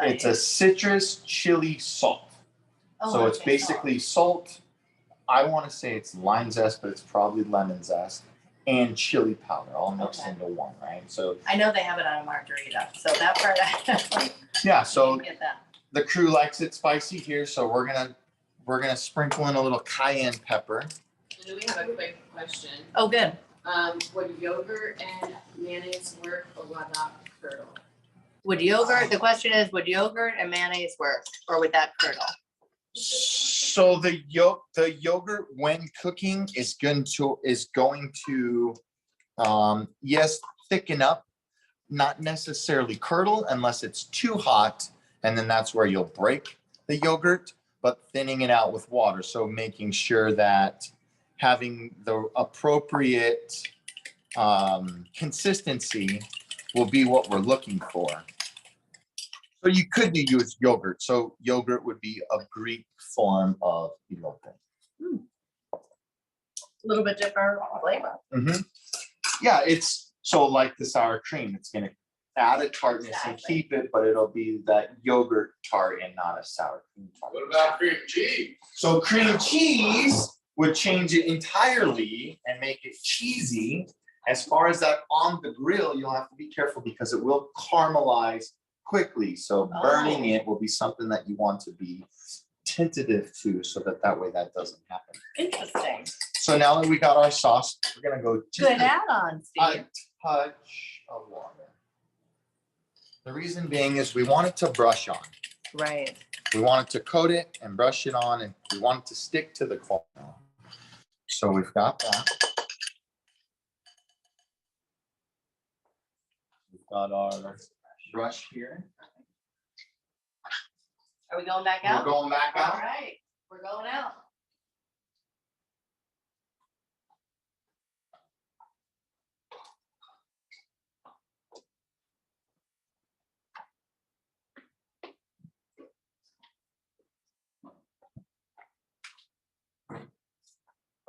it's a citrus chili salt. Oh, So it's okay, basically salt. I want to say it's lime zest, but it's probably lemon zest and chili powder all mixed Okay. into one, right? So I know they have it on a margarita, so that part I yeah, so get that. the crew likes it spicy here, so we're gonna sprinkle in a little cayenne pepper. And then we have a quick question. Oh, good. Would yogurt and mayonnaise work or would not curdle? Would yogurt, the question is, would yogurt and mayonnaise work, or would that curdle? So the yogurt when cooking is going to yes, thicken up, not necessarily curdle unless it's too hot, and then that's where you'll break the yogurt, but thinning it out with water. So making sure that having the appropriate consistency will be what we're looking for. So you could use yogurt. So yogurt would be a Greek form of elote. A little bit different flavor. Mhm. Yeah, it's so like the sour cream. It's gonna add a tartness and Exactly. keep it, but it'll be that yogurt tart and not a sour cream tart. What about cream cheese? So cream cheese would change it entirely and make it cheesy. As far as that on the grill, you'll have to be careful because it will caramelize quickly. So burning it will be something that you want to be tentative to, so that way that doesn't happen. Interesting. So now that we got our sauce, we're gonna go just Good add-on, a Steve. touch of water. The reason being is we want it to brush on. Right. We want it to coat it and brush it on, and we want it to stick to the corn. So we've got that. We've got our brush here. Are we going back We're out? going back All out. right, we're going out.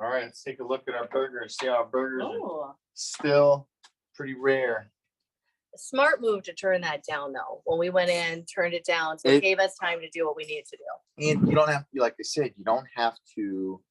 All All right, let's take a look at our burgers. See how our burgers are Oh, still pretty rare. smart move to turn that down though. When we went in, turned it down, so It- it gave us time to do what we needed to do. And you don't have to, like I said, you don't have to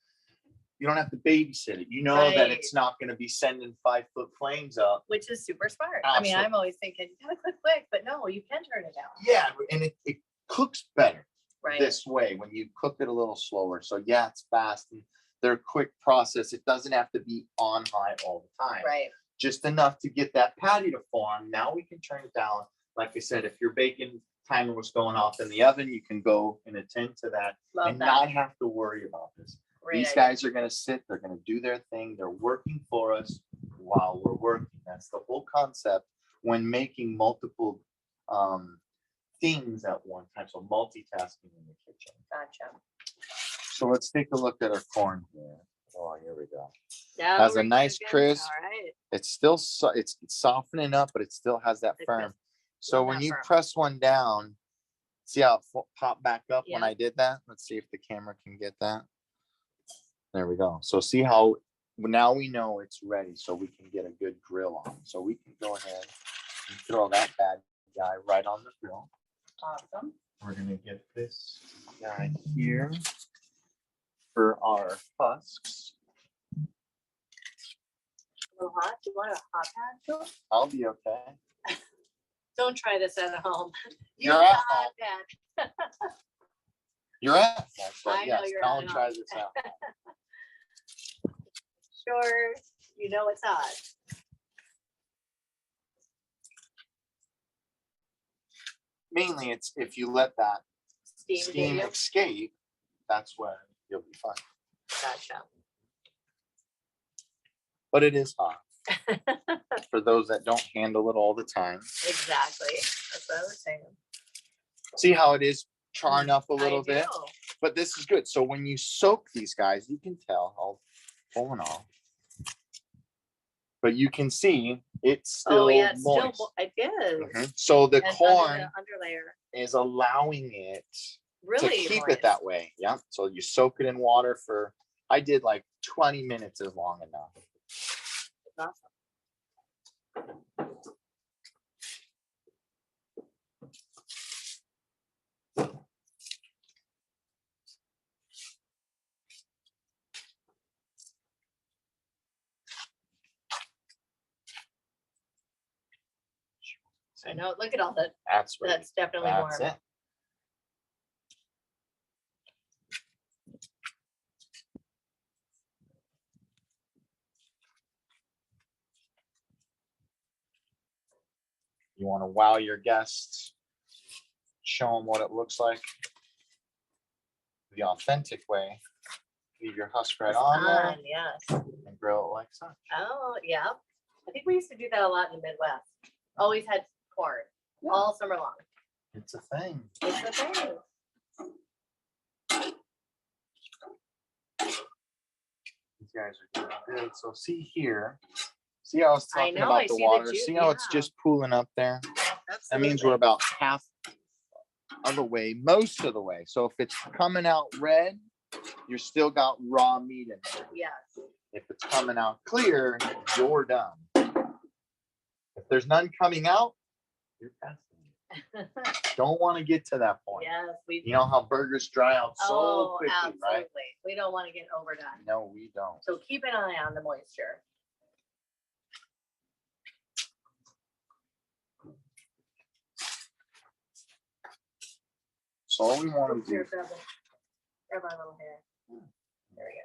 babysit it. You know that it's not gonna be sending 5-foot flames up. Which is super smart. I mean, Absolutely. I'm always thinking, you gotta cook quick, but no, you can turn it down. Yeah, and it cooks better Right. this way when you cook it a little slower. So yeah, it's fast and they're a quick process. It doesn't have to be on high all the time. Right. Just enough to get that patty to form. Now we can turn it down. Like I said, if your bacon timer was going off in the oven, you can go and attend to that Love and that. not have to worry about this. Great These idea. guys are gonna sit, they're gonna do their thing, they're working for us while we're working. That's the whole concept when making multiple things at one time. So multitasking in the kitchen. Gotcha. So let's take a look at our corn here. Oh, here we go. Yeah. Has a we're nice cooking. crisp. All right. It's still it's softening up, but it still has that It's firm. just- So love when that you firm. press one down, see how it popped back up when Yeah. I did that? Let's see if the camera can get that. There we go. So see how now we know it's ready, so we can get a good grill on. So we can go ahead and throw that bad guy right on the grill. Awesome. We're gonna get this guy here for our husks. A little hot. Do you want a hot pad, Phil? I'll be okay. Don't try this at home. You're Use the at hot pad. You're at. But I know yes, you're I'll at try home. this out. Sure, you know it's hot. Mainly, it's if you let that Steam steam video. escape, that's when you'll be fine. Gotcha. But it is hot. For those that don't handle it all the time. Exactly. That's what I was saying. See how it is charring up a little I bit? do. But this is good. So when you soak these guys, you can tell how pulling off. But you can see it's still Oh, yeah, it's still, moist. it is. Mhm. So the And under corn the Underlayer, is allowing it to really keep moist. it that way. Yeah. So you soak it in water for, I did like 20 minutes is long enough. Awesome. I know, look at all that. That's right. That's definitely warm. That's it. You want to wow your guests, show them what it looks like the authentic way. Leave your husk right on there Yes. and grill it like such. Oh, yeah. I think we used to do that a lot in the Midwest. Always had corn all summer long. It's a thing. It's a thing. These guys are doing good. So see here, see how I was I talking know, about I the see the water? juice, See how it's yeah. just pooling up there? That means Absolutely. we're about half of the way, most of the way. So if it's coming out red, you're still got raw meat in there. Yes. If it's coming out clear, you're done. If there's none coming out, you're passing. Don't want to get to that point. Yes, we. You know how burgers dry out so Oh, quickly, absolutely. right? We don't want to get overdone. No, we don't. So keep an eye on the moisture. So all we want to do, Here, grab our little hair. There we go.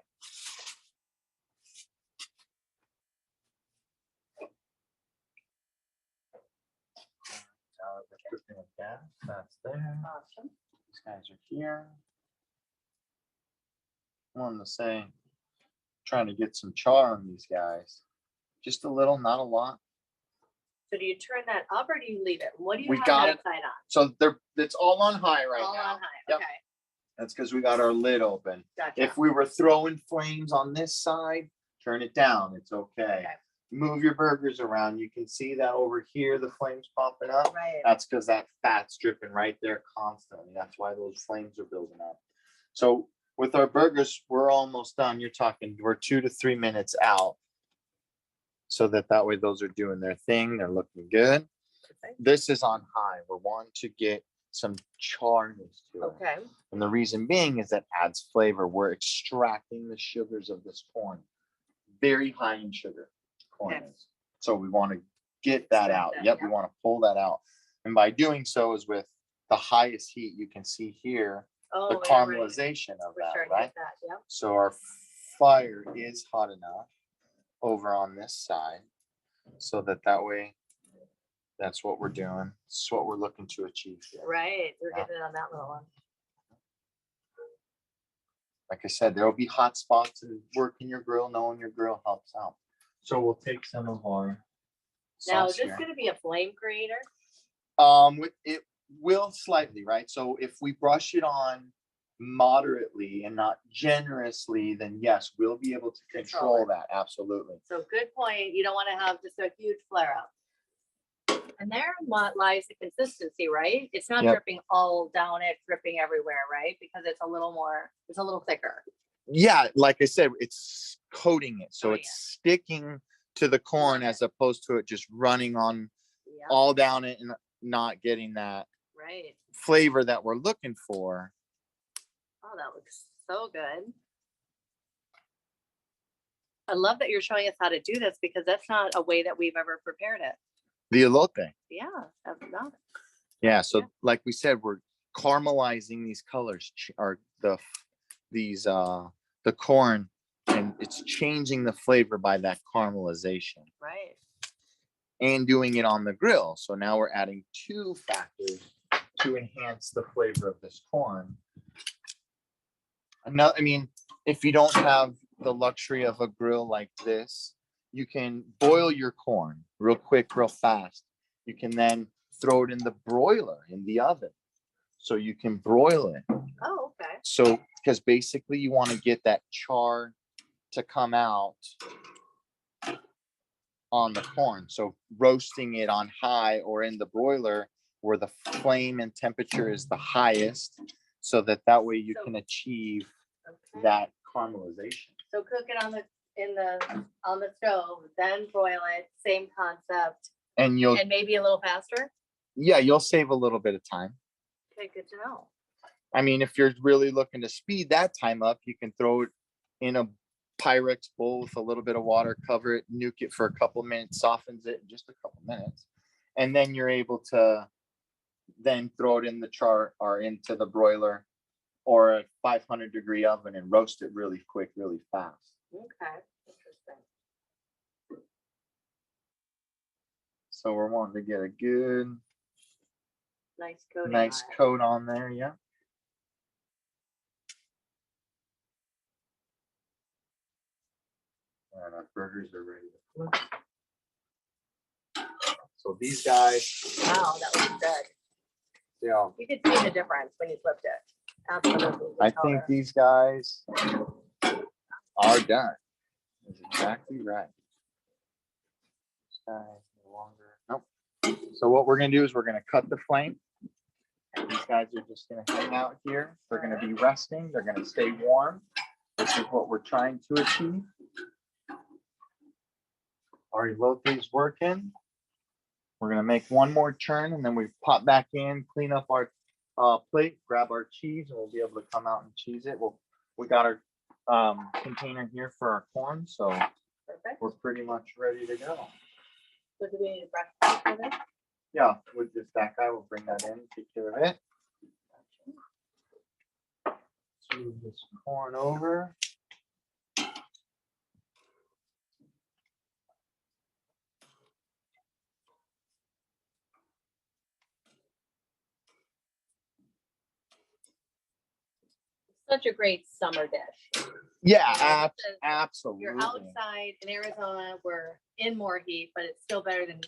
cooking with gas, that's there. Awesome. These guys are here. I wanted to say, trying to get some char on these guys. Just a little, not a lot. So do you turn that up or do you leave it? What do you We have got that it side on? So it's all on high right All now. on high. Yep. Okay. That's because we got our lid open. Gotcha. If we were throwing flames on this side, turn it down. It's okay. Okay. Move your burgers around. You can see that over here, the flames popping up. Right. That's because that fat's dripping right there constantly. That's why those flames are building up. So with our burgers, we're almost done. You're talking, we're 2 to 3 minutes out. So that way those are doing their thing. They're looking good. Okay. This is on high. We're wanting to get some charness to it. Okay, And the reason being is that adds flavor. We're extracting the sugars of this corn. Very high in sugar, corn Okay. is. So we want to get that Extract out. that, Yep, yeah. we want to pull that out. And by doing so is with the highest heat, you can see here, oh, the yeah, right. caramelization of We're that, starting to right? get that, yeah. So our fire is hot enough over on this side so that way, that's what we're doing. It's what we're looking to achieve here. Right, we're Yeah. getting it on that little one. Like I said, there will be hot spots, and working your grill, knowing your grill helps out. So we'll take some of our Now, sauce is this here. gonna be a flame creator? It will slightly, right? So if we brush it on moderately and not generously, then yes, we'll be able to Control control it. that. Absolutely. So good point, you don't wanna have just a huge flare up. And there lies the consistency, right? It's not Yep. dripping all down it, dripping everywhere, right? Because it's a little thicker. Yeah, like I said, it's coating it. So Oh, it's sticking to the corn Love as opposed to it just running on Yeah, all down it and not getting that right. flavor that we're looking for. Oh, that looks so good. I love that you're showing us how to do this because that's not a way that we've ever prepared it. The elote. Yeah, that's not. Yeah. So Yeah. like we said, we're caramelizing these colors or the corn, and it's changing the flavor by that caramelization Right. and doing it on the grill. So now we're adding 2 factors to enhance the flavor of this corn. I mean, if you don't have the luxury of a grill like this, you can boil your corn real quick, real fast. You can then throw it in the broiler in the oven. So you can broil it. Oh, okay. So, because basically you want to get that char to come out on the corn. So roasting it on high or in the broiler where the flame and temperature is the highest, so that way you So- can achieve Okay. that caramelization. So cook it on the stove, then broil it, same concept, And and maybe a little faster. you'll save a little bit of time. Okay, good to know. I mean, if you're really looking to speed that time up, you can throw it in a Pyrex bowl with a little bit of water, cover it, nuke it for a couple minutes, softens it in just a couple minutes. And then you're able to then throw it in the char or into the broiler or a 500-degree oven and roast it really quick, really fast. Okay, interesting. So we're wanting to get a good, Nice coating. nice on it. coat on there, yeah. And our burgers are ready to flip. So these guys, Wow, that looks good. yeah, You could see the difference when you flipped it. Absolutely. I good think color. these guys are done. That's exactly right. This guy no longer, nope. So what we're gonna do is we're gonna cut the flame. And these guys are just gonna hang out here. They're gonna be resting. They're gonna stay warm. This is what we're trying to achieve. Our elote is working. We're gonna make one more turn and then we pop back in, clean up our plate, grab our cheese, and we'll be able to come out and cheese it. We got our container here for our corn, so Perfect. we're pretty much ready to go. So do we need a breakfast for this? Yeah, with this back guy, we'll bring that in, take care of it. Move this corn over. Such a great summer dish. Yeah, Yeah, absolutely. You're outside in Arizona, we're in more heat, but it's still better than.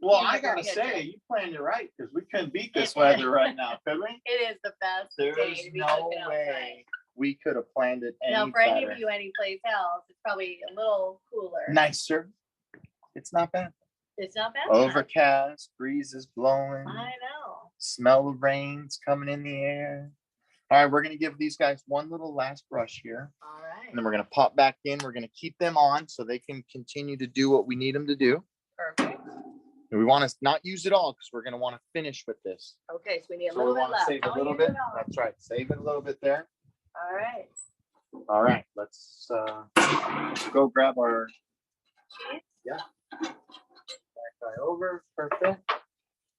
Well, in I your gotta kitchen. say, you planned it right, because we couldn't beat this It- weather right now, could we? It is the best day There's to be no cooking outside. way we could have planned it any Now, for any better. of you anyplace else, it's probably a little cooler. Nicer. It's not bad. It's not bad. Overcast, breeze is blowing, I know. smell of rain's coming in the air. All right, we're gonna give these guys one little last brush here, All and right, then we're gonna pop back in. We're gonna keep them on so they can continue to do what we need them to do. perfect. And we want to not use it all because we're gonna want to finish with this. Okay, so we need a So we little bit want to left. save a Don't little use bit. it all. That's right. Save it a little bit there. All right. All right, let's go grab our back guy over. Perfect.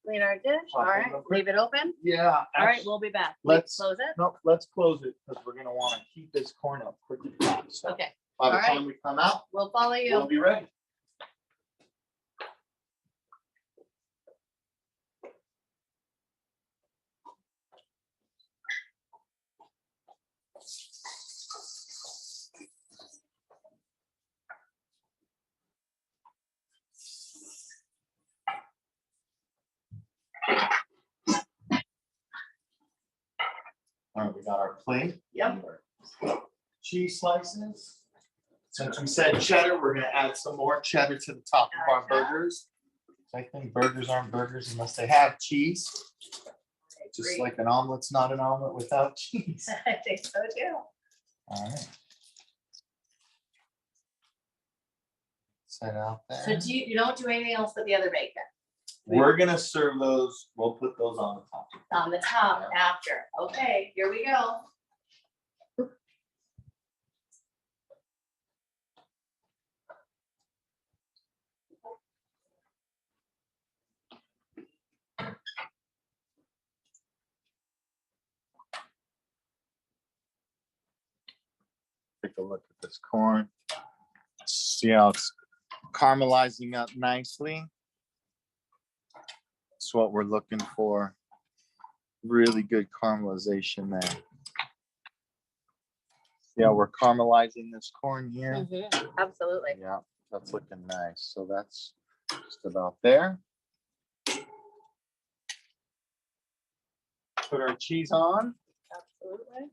Clean our dish. All Pop it right, real quick. leave it open. Yeah. All right, we'll be back. Wait, let's- close it. No, let's close it because we're gonna want to keep this corn up quickly. So Okay, by the all right. time we come out, we'll follow we'll you. be ready. All right, we got our plate. Yep. Cheese slices. Since we said cheddar, we're gonna add some more cheddar to the top of our Gotcha. burgers. I think burgers aren't burgers unless they have cheese. Just Great. like an omelet's not an omelet without cheese. I think so too. All right. Set out So there. you don't do anything else but the other bacon We're gonna serve those. We'll put those on the top. on the top after. Okay, here we go. Take a look at this corn. See how it's caramelizing up nicely. That's what we're looking for. Really good caramelization there. See how we're caramelizing this corn here? Absolutely. Yeah, that's looking nice. So that's just about there. Put our cheese on. Absolutely.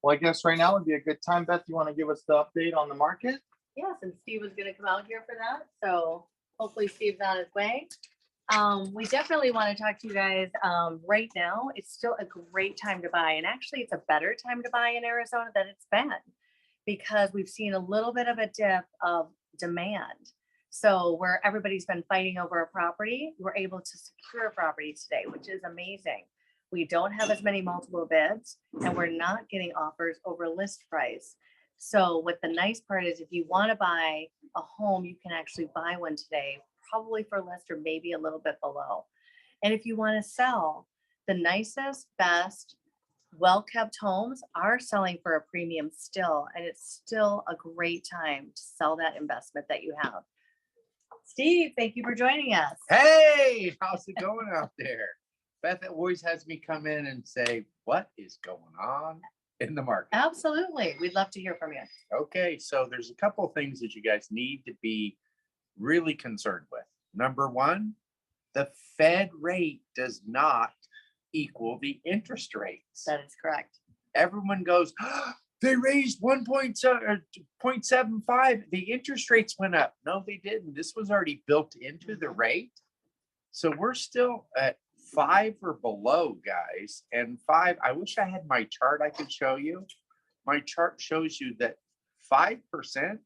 Well, I guess right now would be a good time. Beth, you want to give us the update on the market? Yes, and Steve was gonna come out here for that, so hopefully Steve's on his way. We definitely want to talk to you guys. Right now, it's still a great time to buy, and actually it's a better time to buy in Arizona than it's been because we've seen a little bit of a dip of demand. So where everybody's been fighting over a property, we're able to secure a property today, which is amazing. We don't have as many multiple bids and we're not getting offers over list price. So what the nice part is if you want to buy a home, you can actually buy one today, probably for less or maybe a little bit below. And if you want to sell, the nicest, best, well-kept homes are selling for a premium still, and it's still a great time to sell that investment that you have. Steve, thank you for joining us. Hey, how's it going out there? Beth always has me come in and say, what is going on in the market? Absolutely. We'd love to hear from you. Okay, so there's a couple of things that you guys need to be really concerned with. Number one, the Fed rate does not equal the interest rates. That is correct. Everyone goes, "Oh, they raised 1.75. The interest rates went up. No, they didn't. This was already built into the rate. So we're still at 5 or below, guys. And 5, I wish I had my chart I could show you. My chart shows you that 5%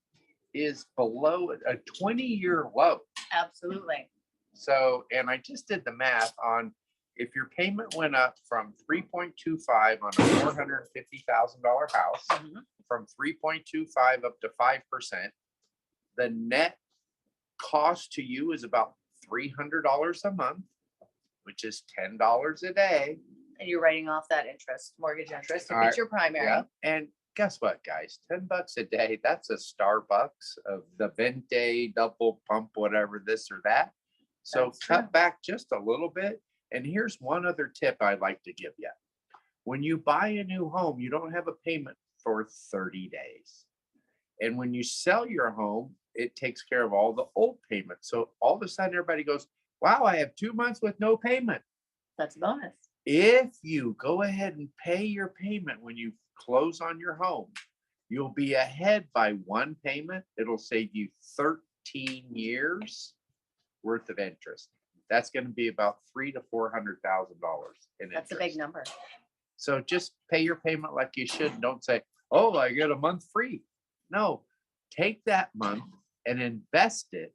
is below a 20-year low. Absolutely. So, and I just did the math on if your payment went up from 3.25 on a $450,000 house, Mhm. from 3.25 up to 5%, the net cost to you is about $300 a month, which is $10 a day. And you're writing off that interest, mortgage interest, if All right. it's your primary. Yeah. And guess what, guys? $10 a day, that's a Starbucks of the Vente, double pump, whatever, this or that. So That's cut true. back just a little bit. And here's one other tip I'd like to give you. When you buy a new home, you don't have a payment for 30 days. And when you sell your home, it takes care of all the old payments. So all of a sudden everybody goes, wow, I have 2 months with no payment. That's a bonus. If you go ahead and pay your payment when you close on your home, you'll be ahead by one payment. It'll save you 13 years worth of interest. that's gonna be about $300,000 to $400,000 in That's a interest. big number. So just pay your payment like you should. Don't say, oh, I get a month free. No, take that month and invest it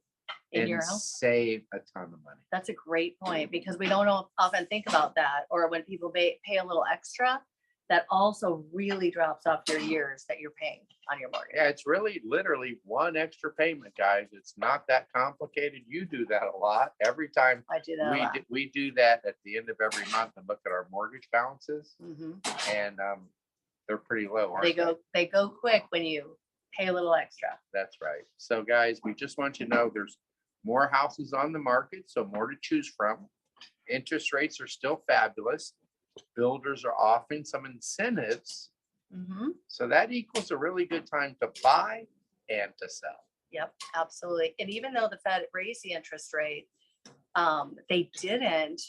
In your and house. save a ton of money. That's a great point because we don't often think about that. Or when people pay a little extra, that also really drops off your years that you're paying on your mortgage. Yeah, it's really literally one extra payment, guys. It's not that complicated. You do that a lot. Every time I do that a lot. we do that at the end of every month and look at our mortgage balances, Mhm. and they're pretty low, aren't They go quick when you pay a little extra. That's right. So guys, we just want you to know there's more houses on the market, so more to choose from. Interest rates are still fabulous. Builders are offering some incentives. Mhm. So that equals a really good time to buy and to sell. Yep, absolutely. And even though the Fed raised the interest rate, we didn't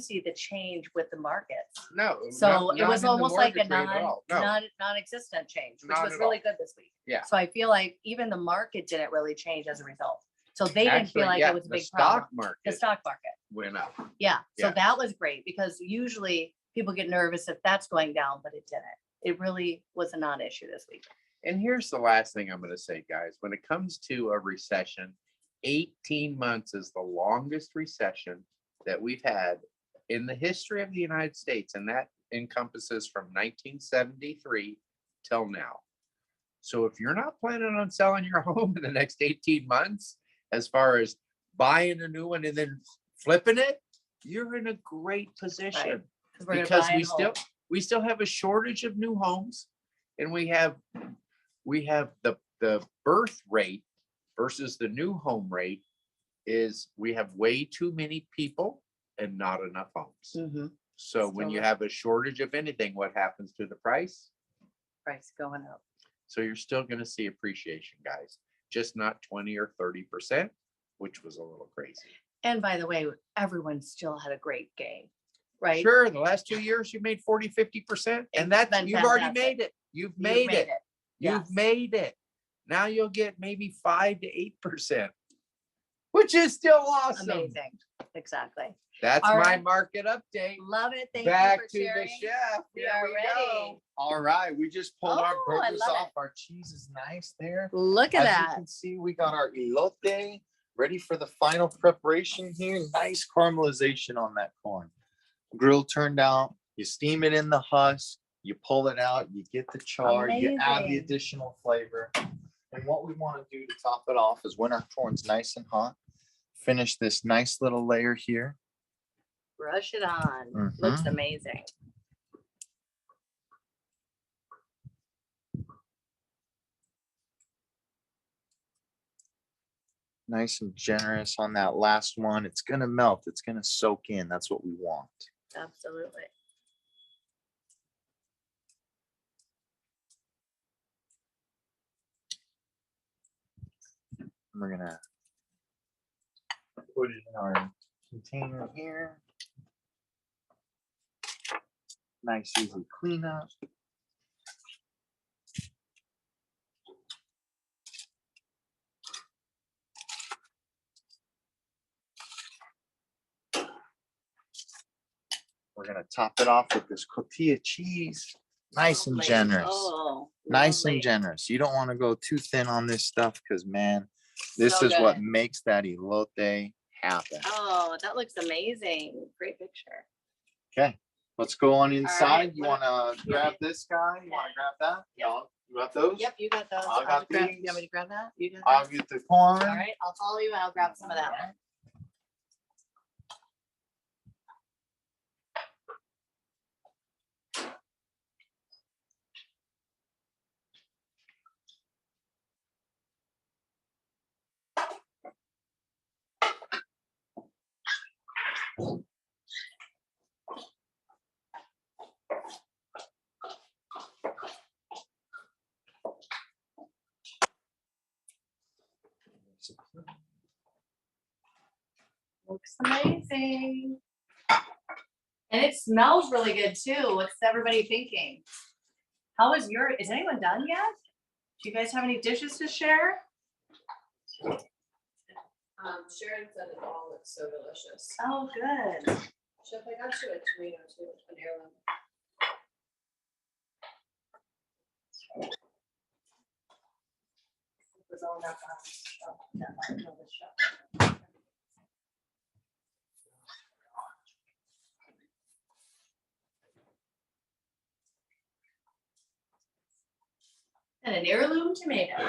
see the change with the markets. No. So it was not in the almost like a mortgage rate at all. No, non-existent change, which Not was at really all. good this week. Yeah. So I feel like even the market didn't really change as a result. So they didn't Actually, feel like yeah, it was a the big problem. stock market The stock market. went up. Yeah, so Yeah. that was great because usually people get nervous if that's going down, but it didn't. It really was a non-issue this week. And here's the last thing I'm going to say, guys. When it comes to a recession, 18 months is the longest recession that we've had in the history of the United States. And that encompasses from 1973 till now. So if you're not planning on selling your home in the next 18 months, as far as buying a new one and then flipping it, you're in a great position. We're gonna Because buy and hold. we still have a shortage of new homes, and we have the birth rate versus the new home rate is we have way too many people and not enough homes. Mhm. So when Still you right. have a shortage of anything, what happens to the price? Price going up. So you're still going to see appreciation, guys, just not 20 or 30%, which was a little crazy. And by the way, everyone still had a great game, right? Sure, the last 2 years you made 40, 50%, and It's that's been you've already fantastic. made it. You've You made it. Yes. You've made it. Now you'll get maybe 5 to 8%, which is still awesome. Amazing. Exactly. That's All my right. market update. Love it. Thank Back you for to the sharing. chef. We Here are we ready. go. All right, we just pulled our Oh, I burgers love off. it. Our cheese is nice there. Look at As you that. can see, we got our elote ready for the final preparation here. Nice caramelization on that corn. Grill turned out. You steam it in the husk. You pull it out. You get the char. You add the Amazing. additional flavor. And what we want to do to top it off is when our corn's nice and hot, finish this nice little layer here. Brush it on. Looks amazing. Nice and generous on that last one. It's going to melt. It's going to soak in. That's what we want. Absolutely. We're going to put it in our container here. Nice, easy cleanup. We're going to top it off with this cotija cheese. Nice and Lovely. generous. Oh, Nice lovely. and generous. You don't want to go too thin on this stuff because, man, this So is what good. makes that elote happen. Oh, that looks amazing. Great picture. Okay, let's go on inside. You what- want to you grab want- this guy? You want to grab that? Yep. No, you got those? Yep, you got those. I got You want these. me to grab that? You got I'll that? get the corn. All right, I'll follow you. I'll grab some of that one. Looks amazing. And it smells really good too. What's everybody thinking? How is is anyone done yet? Do you guys have any dishes to share? Sharon said it all looks looks so delicious. Oh, good. Chef, I got you a tomato too, an heirloom. It was all that, that might know the chef. And an heirloom tomato.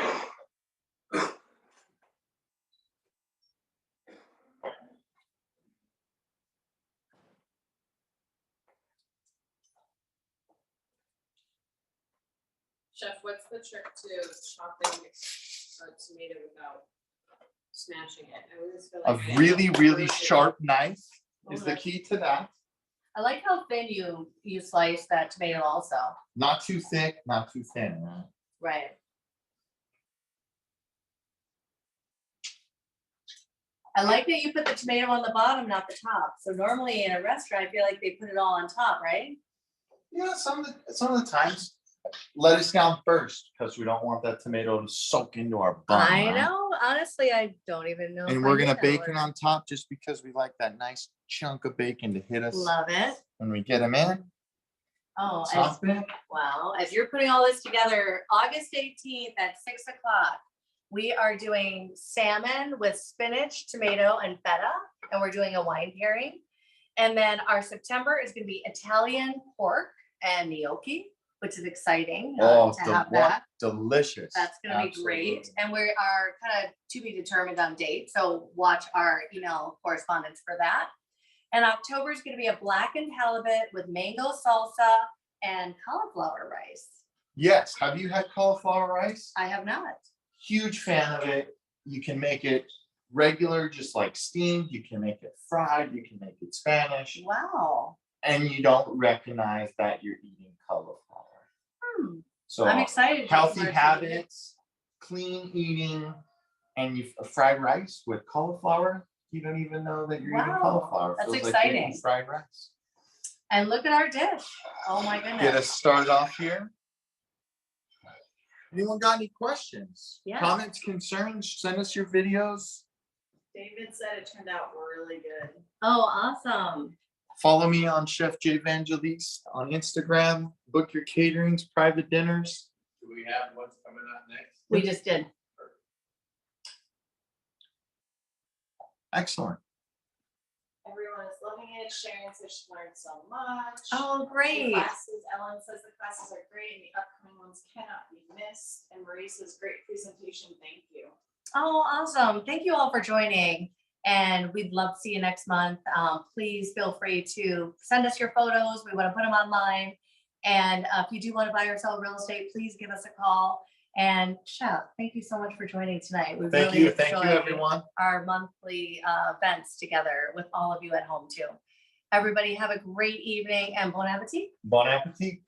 Chef, what's the trick to chopping a tomato without smashing it? I always feel A like they really, don't really break it. sharp knife Oh, is the that's- key to that. I like how thin you slice that tomato also. Not too thick, not too thin, right? Right. I like that you put the tomato on the bottom, not the top. So normally in a restaurant, I feel like they put it all on top, right? Yeah, some of the times, lettuce down first, because we don't want that tomato to soak into our bun. I right? know. Honestly, I don't even know. And if we're I knew gonna that bacon word. on top just because we like that nice chunk of bacon to hit us Love it. when we get them in. Oh, as, Top it. wow. As you're putting all this together, August 18th at 6 o'clock, we are doing salmon with spinach, tomato, and feta, and we're doing a wine pairing. And then our September is gonna be Italian pork and gnocchi, which is exciting Oh, to have that. delicious. That's gonna be great. Absolutely. And we are kind of to be determined on date, so watch our email correspondence for that. And October is gonna be a blackened halibut with mango salsa and cauliflower rice. Yes, have you had cauliflower rice? I have not. Huge fan of it. You can make it regular, just like steamed. You can make it fried. You can make it Spanish. Wow. And you don't recognize that you're eating cauliflower. So I'm excited. to healthy learn something new. habits, clean eating, and you fried rice with cauliflower. You don't even know that you're eating Wow, cauliflower. It that's feels like you're eating exciting. fried rice. And look at our dish. Oh my Get goodness. us started off here. Anyone got any questions? Yeah. Comments, concerns? Send us your videos. David said it turned out really good. Oh, awesome. Follow me on Chef J Evangeliste on Instagram. Book your caterings, private dinners. Do we have what's coming up next? We just did. Excellent. Everyone is loving it. Sharon says she learned so much. Oh, The great. classes, Ellen says the classes are great and the upcoming ones cannot be missed. And Marie says, great presentation, thank you. Oh, awesome. Thank you all for joining. And we'd love to see you next month. Please feel free to send us your photos. We want to put them online. And if you do want to buy or sell real estate, please give us a call. And Chef, thank you so much for joining tonight. We Thank really you. Thank you, enjoyed everyone. our monthly events together with all of you at home too. Everybody have a great evening and bon appetit. Bon appetit.